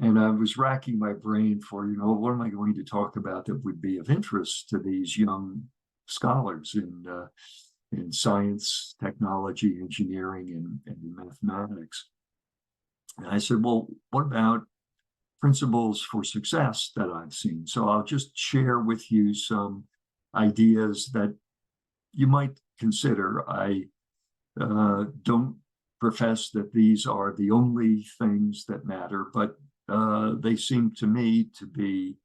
And I was racking my brain for, what am I going to talk about that would be of interest to these young scholars in science, technology, engineering, and mathematics. And I said, well, what about principles for success that I've seen? So I'll just share with you some ideas that you might consider. I don't profess that these are the only things that matter, but they seem to me to be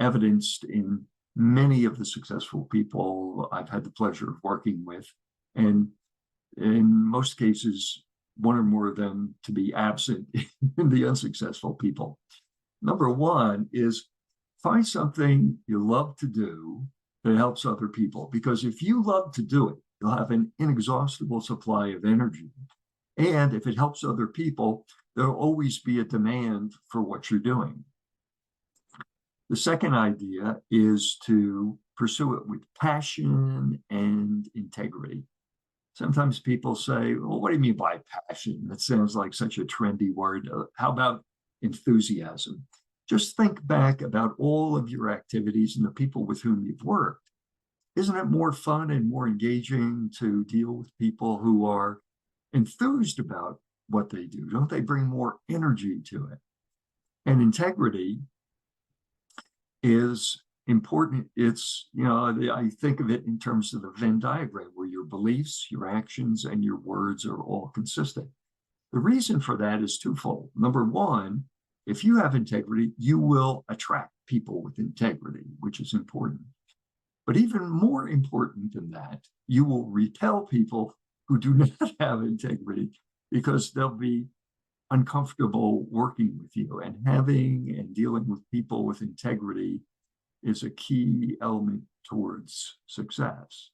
evidenced in many of the successful people I've had the pleasure of working with, and in most cases, one or more of them to be absent in the unsuccessful people. Number one is find something you love to do that helps other people, because if you love to do it, you'll have an inexhaustible supply of energy. And if it helps other people, there'll always be a demand for what you're doing. The second idea is to pursue it with passion and integrity. Sometimes people say, well, what do you mean by passion? That sounds like such a trendy word. How about enthusiasm? Just think back about all of your activities and the people with whom you've worked. Isn't it more fun and more engaging to deal with people who are enthused about what they do? Don't they bring more energy to it? And integrity is important. It's, I think of it in terms of the Venn diagram, where your beliefs, your actions, and your words are all consistent. The reason for that is twofold. Number one, if you have integrity, you will attract people with integrity, which is important. But even more important than that, you will repel people who do not have integrity, because they'll be uncomfortable working with you. And having and dealing with people with integrity is a key element towards success.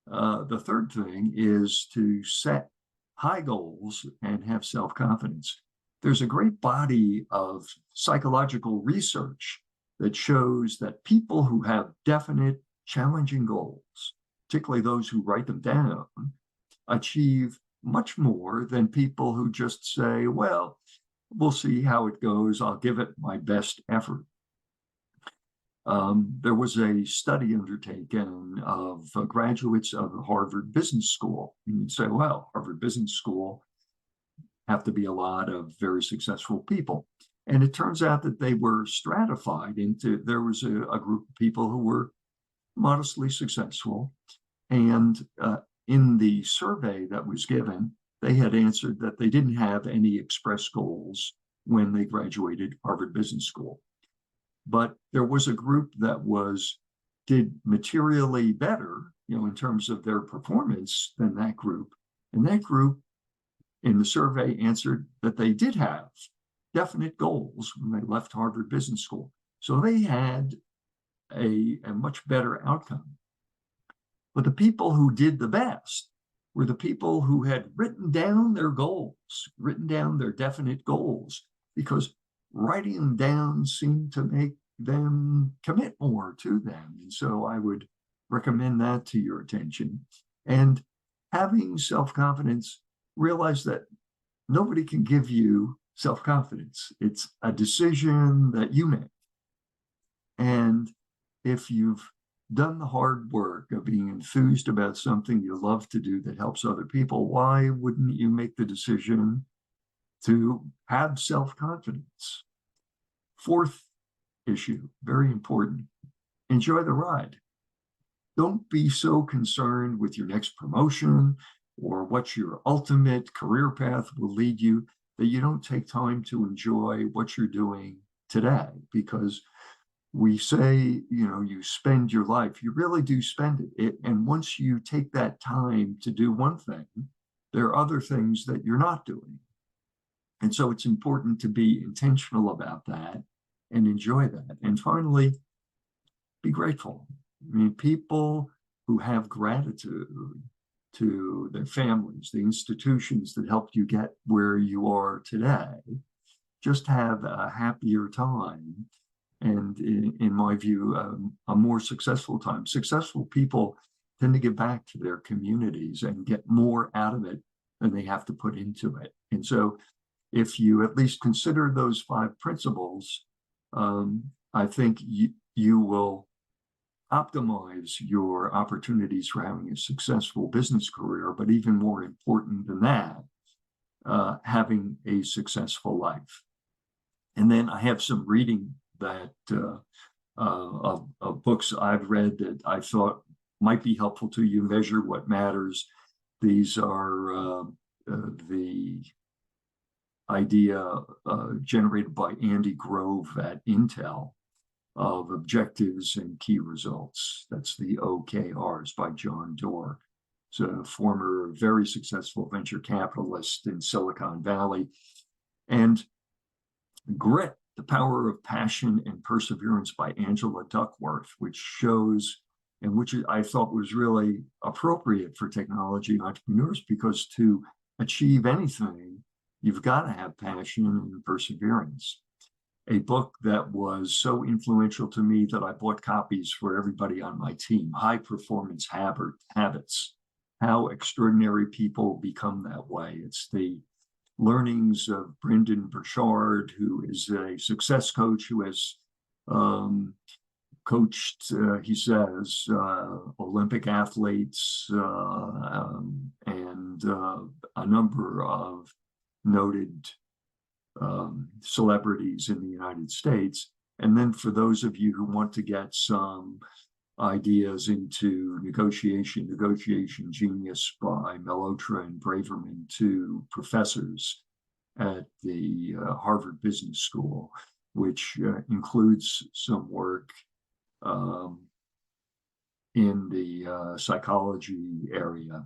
The third thing is to set high goals and have self-confidence. There's a great body of psychological research that shows that people who have definite, challenging goals, particularly those who write them down, achieve much more than people who just say, well, we'll see how it goes. I'll give it my best effort. There was a study undertaken of graduates of the Harvard Business School. And you'd say, well, Harvard Business School have to be a lot of very successful people. And it turns out that they were stratified into, there was a group of people who were modestly successful. And in the survey that was given, they had answered that they didn't have any express goals when they graduated Harvard Business School. But there was a group that did materially better, in terms of their performance than that group. And that group in the survey answered that they did have definite goals when they left Harvard Business School. So they had a much better outcome. But the people who did the best were the people who had written down their goals, written down their definite goals, because writing them down seemed to make them commit more to them. And so I would recommend that to your attention. And having self-confidence, realize that nobody can give you self-confidence. It's a decision that you make. And if you've done the hard work of being enthused about something you love to do that helps other people, why wouldn't you make the decision to have self-confidence? Fourth issue, very important, enjoy the ride. Don't be so concerned with your next promotion or what your ultimate career path will lead you that you don't take time to enjoy what you're doing today. Because we say, you spend your life, you really do spend it. And once you take that time to do one thing, there are other things that you're not doing. And so it's important to be intentional about that and enjoy that. And finally, be grateful. I mean, people who have gratitude to their families, the institutions that helped you get where you are today, just have a happier time. And in my view, a more successful time. Successful people tend to give back to their communities and get more out of it than they have to put into it. And so if you at least consider those 5 principles, I think you will optimize your opportunities for having a successful business career, but even more important than that, having a successful life. And then I have some reading that of books I've read that I thought might be helpful to you. Measure What Matters. These are the idea generated by Andy Grove at Intel of objectives and key results. That's the OKRs by John Doerr. He's a former very successful venture capitalist in Silicon Valley. And Grit, The Power of Passion and Perseverance by Angela Duckworth, which shows, and which I thought was really appropriate for technology entrepreneurs, because to achieve anything, you've got to have passion and perseverance. A book that was so influential to me that I bought copies for everybody on my team, High Performance Habits, How Extraordinary People Become That Way. It's the learnings of Brendan Burchard, who is a success coach who has coached, he says, Olympic athletes and a number of noted celebrities in the United States. And then for those of you who want to get some ideas into Negotiation Genius by Malhotra and Braverman, 2 professors at the Harvard Business School, which includes some work in the psychology area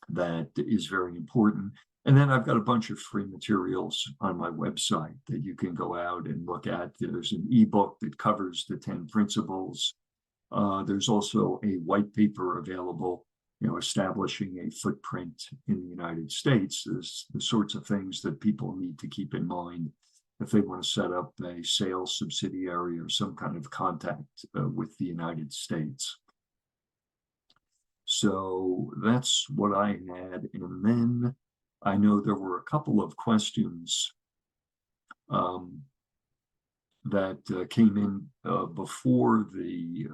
that is very important. And then I've got a bunch of free materials on my website that you can go out and look at. There's an ebook that covers the 10 principles. There's also a white paper available, establishing a footprint in the United States. There's the sorts of things that people need to keep in mind if they want to set up a sales subsidiary or some kind of contact with the United States. So that's what I had. And then I know there were a couple of questions that came in before the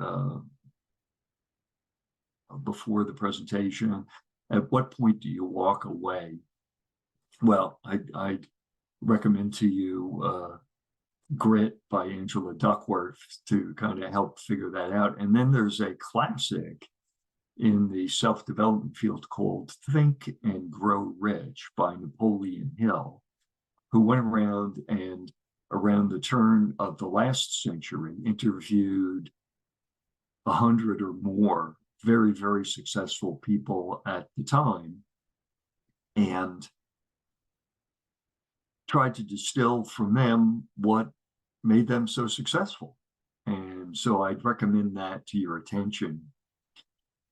presentation. At what point do you walk away? Well, I'd recommend to you Grit by Angela Duckworth to kind of help figure that out. And then there's a classic in the self-development field called Think and Grow Rich by Napoleon Hill, who went around and around the turn of the last century interviewed 100 or more very, very successful people at the time and tried to distill from them what made them so successful. And so I'd recommend that to your attention.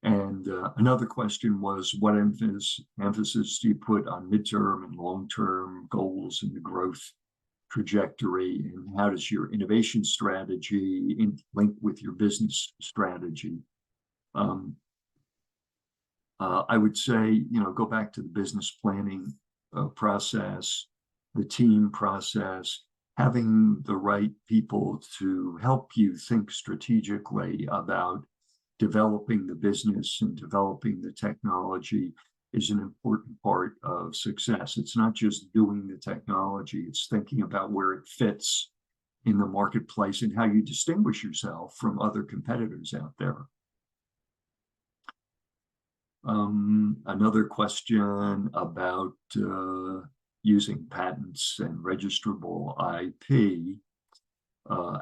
And another question was, what emphasis do you put on midterm and long-term goals in the growth trajectory? And how does your innovation strategy link with your business strategy? I would say, go back to the business planning process, the team process, having the right people to help you think strategically about developing the business and developing the technology is an important part of success. It's not just doing the technology, it's thinking about where it fits in the marketplace and how you distinguish yourself from other competitors out there. Another question about using patents and registrable IP,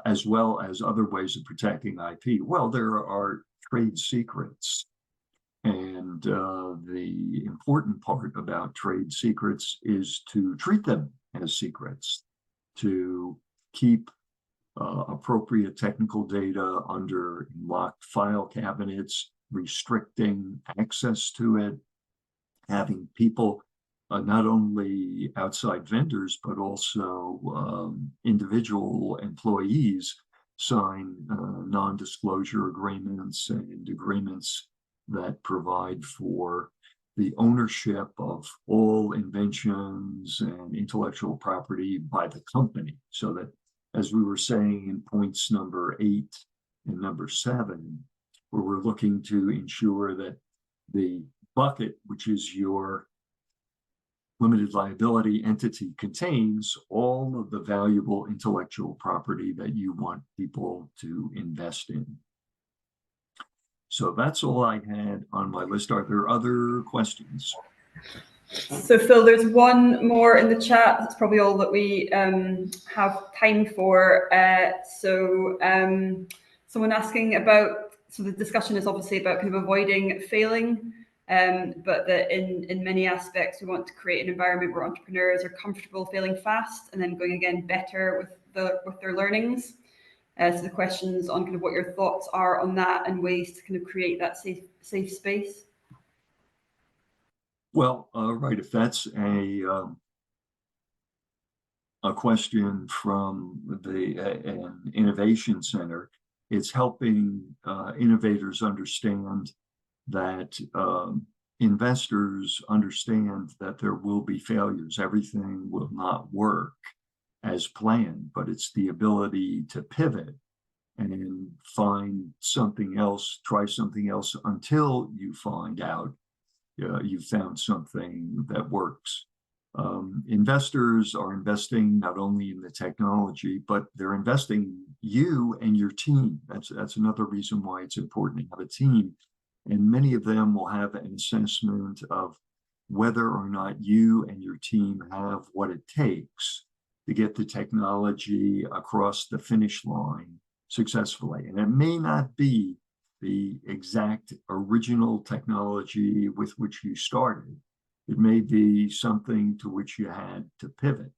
as well as other ways of protecting IP. Well, there are trade secrets. And the important part about trade secrets is to treat them has secrets, to keep appropriate technical data under locked file cabinets, restricting access to it, having people, not only outside vendors, but also individual employees sign non-disclosure agreements and agreements that provide for the ownership of all inventions and intellectual property by the company, so that, as we were saying in points number 8 and number 7, where we're looking to ensure that the bucket, which is your limited liability entity, contains all of the valuable intellectual property that you want people to invest in. So that's all I had on my list. Are there other questions? So Phil, there's one more in the chat. That's probably all that we have time for. Someone asking about, so the discussion is obviously about kind of avoiding failing, but that in many aspects we want to create an environment where entrepreneurs are comfortable failing fast and then going again better with their learnings. So the questions on kind of what your thoughts are on that and ways to kind of create that safe space. Well, right, if that's a question from an innovation center, it's helping innovators understand that investors understand that there will be failures. Everything will not work as planned, but it's the ability to pivot and find something else, try something else until you find out you've found something that works. Investors are investing not only in the technology, but they're investing you and your team. That's another reason why it's important to have a team. And many of them will have an assessment of whether or not you and your team have what it takes to get the technology across the finish line successfully. And it may not be the exact original technology with which you started. It may be something to which you had to pivot,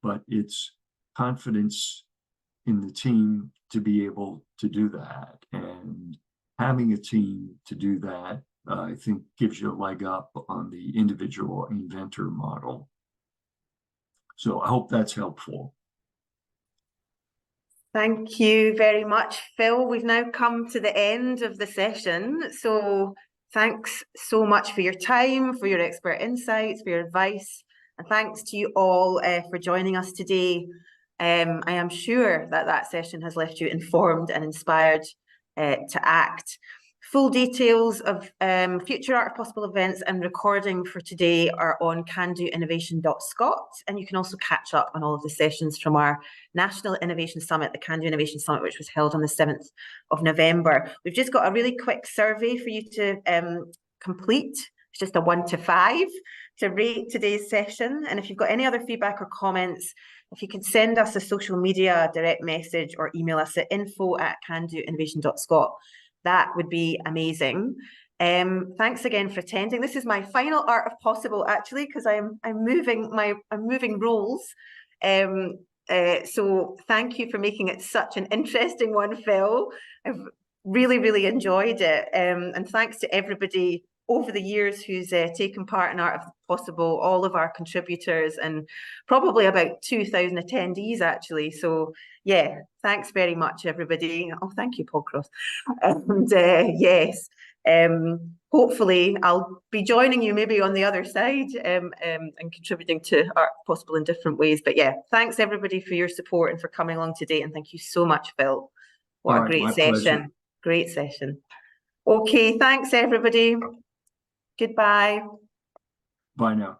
but it's confidence in the team to be able to do that. And having a team to do that, I think, gives you a leg up on the individual inventor model. So I hope that's helpful. Thank you very much, Phil. We've now come to the end of the session. So thanks so much for your time, for your expert insights, for your advice. And thanks to you all for joining us today. I am sure that that session has left you informed and inspired to act. Full details of future Art of Possible events and recording for today are on candoinnovation.scot, and you can also catch up on all of the sessions from our National Innovation Summit, the Can Do Innovation Summit, which was held on the 7th of November. We've just got a really quick survey for you to complete. It's just a 1 to 5 to rate today's session. And if you've got any other feedback or comments, if you could send us a social media direct message or email us at info@candoinnovation.scot, that would be amazing. Thanks again for attending. This is my final Art of Possible, actually, because I'm moving roles. So thank you for making it such an interesting one, Phil. I've really enjoyed it. And thanks to everybody over the years who's taken part in Art of Possible, all of our contributors, and probably about 2,000 attendees, actually. So yeah, thanks very much, everybody. Oh, thank you, Paul Cross. And yes, hopefully I'll be joining you maybe on the other side and contributing to Art Possible in different ways. But yeah, thanks everybody for your support and for coming along today. And thank you so much, Phil. What a great session. Pleasure. Great session. Okay, thanks everybody. Goodbye. Bye now.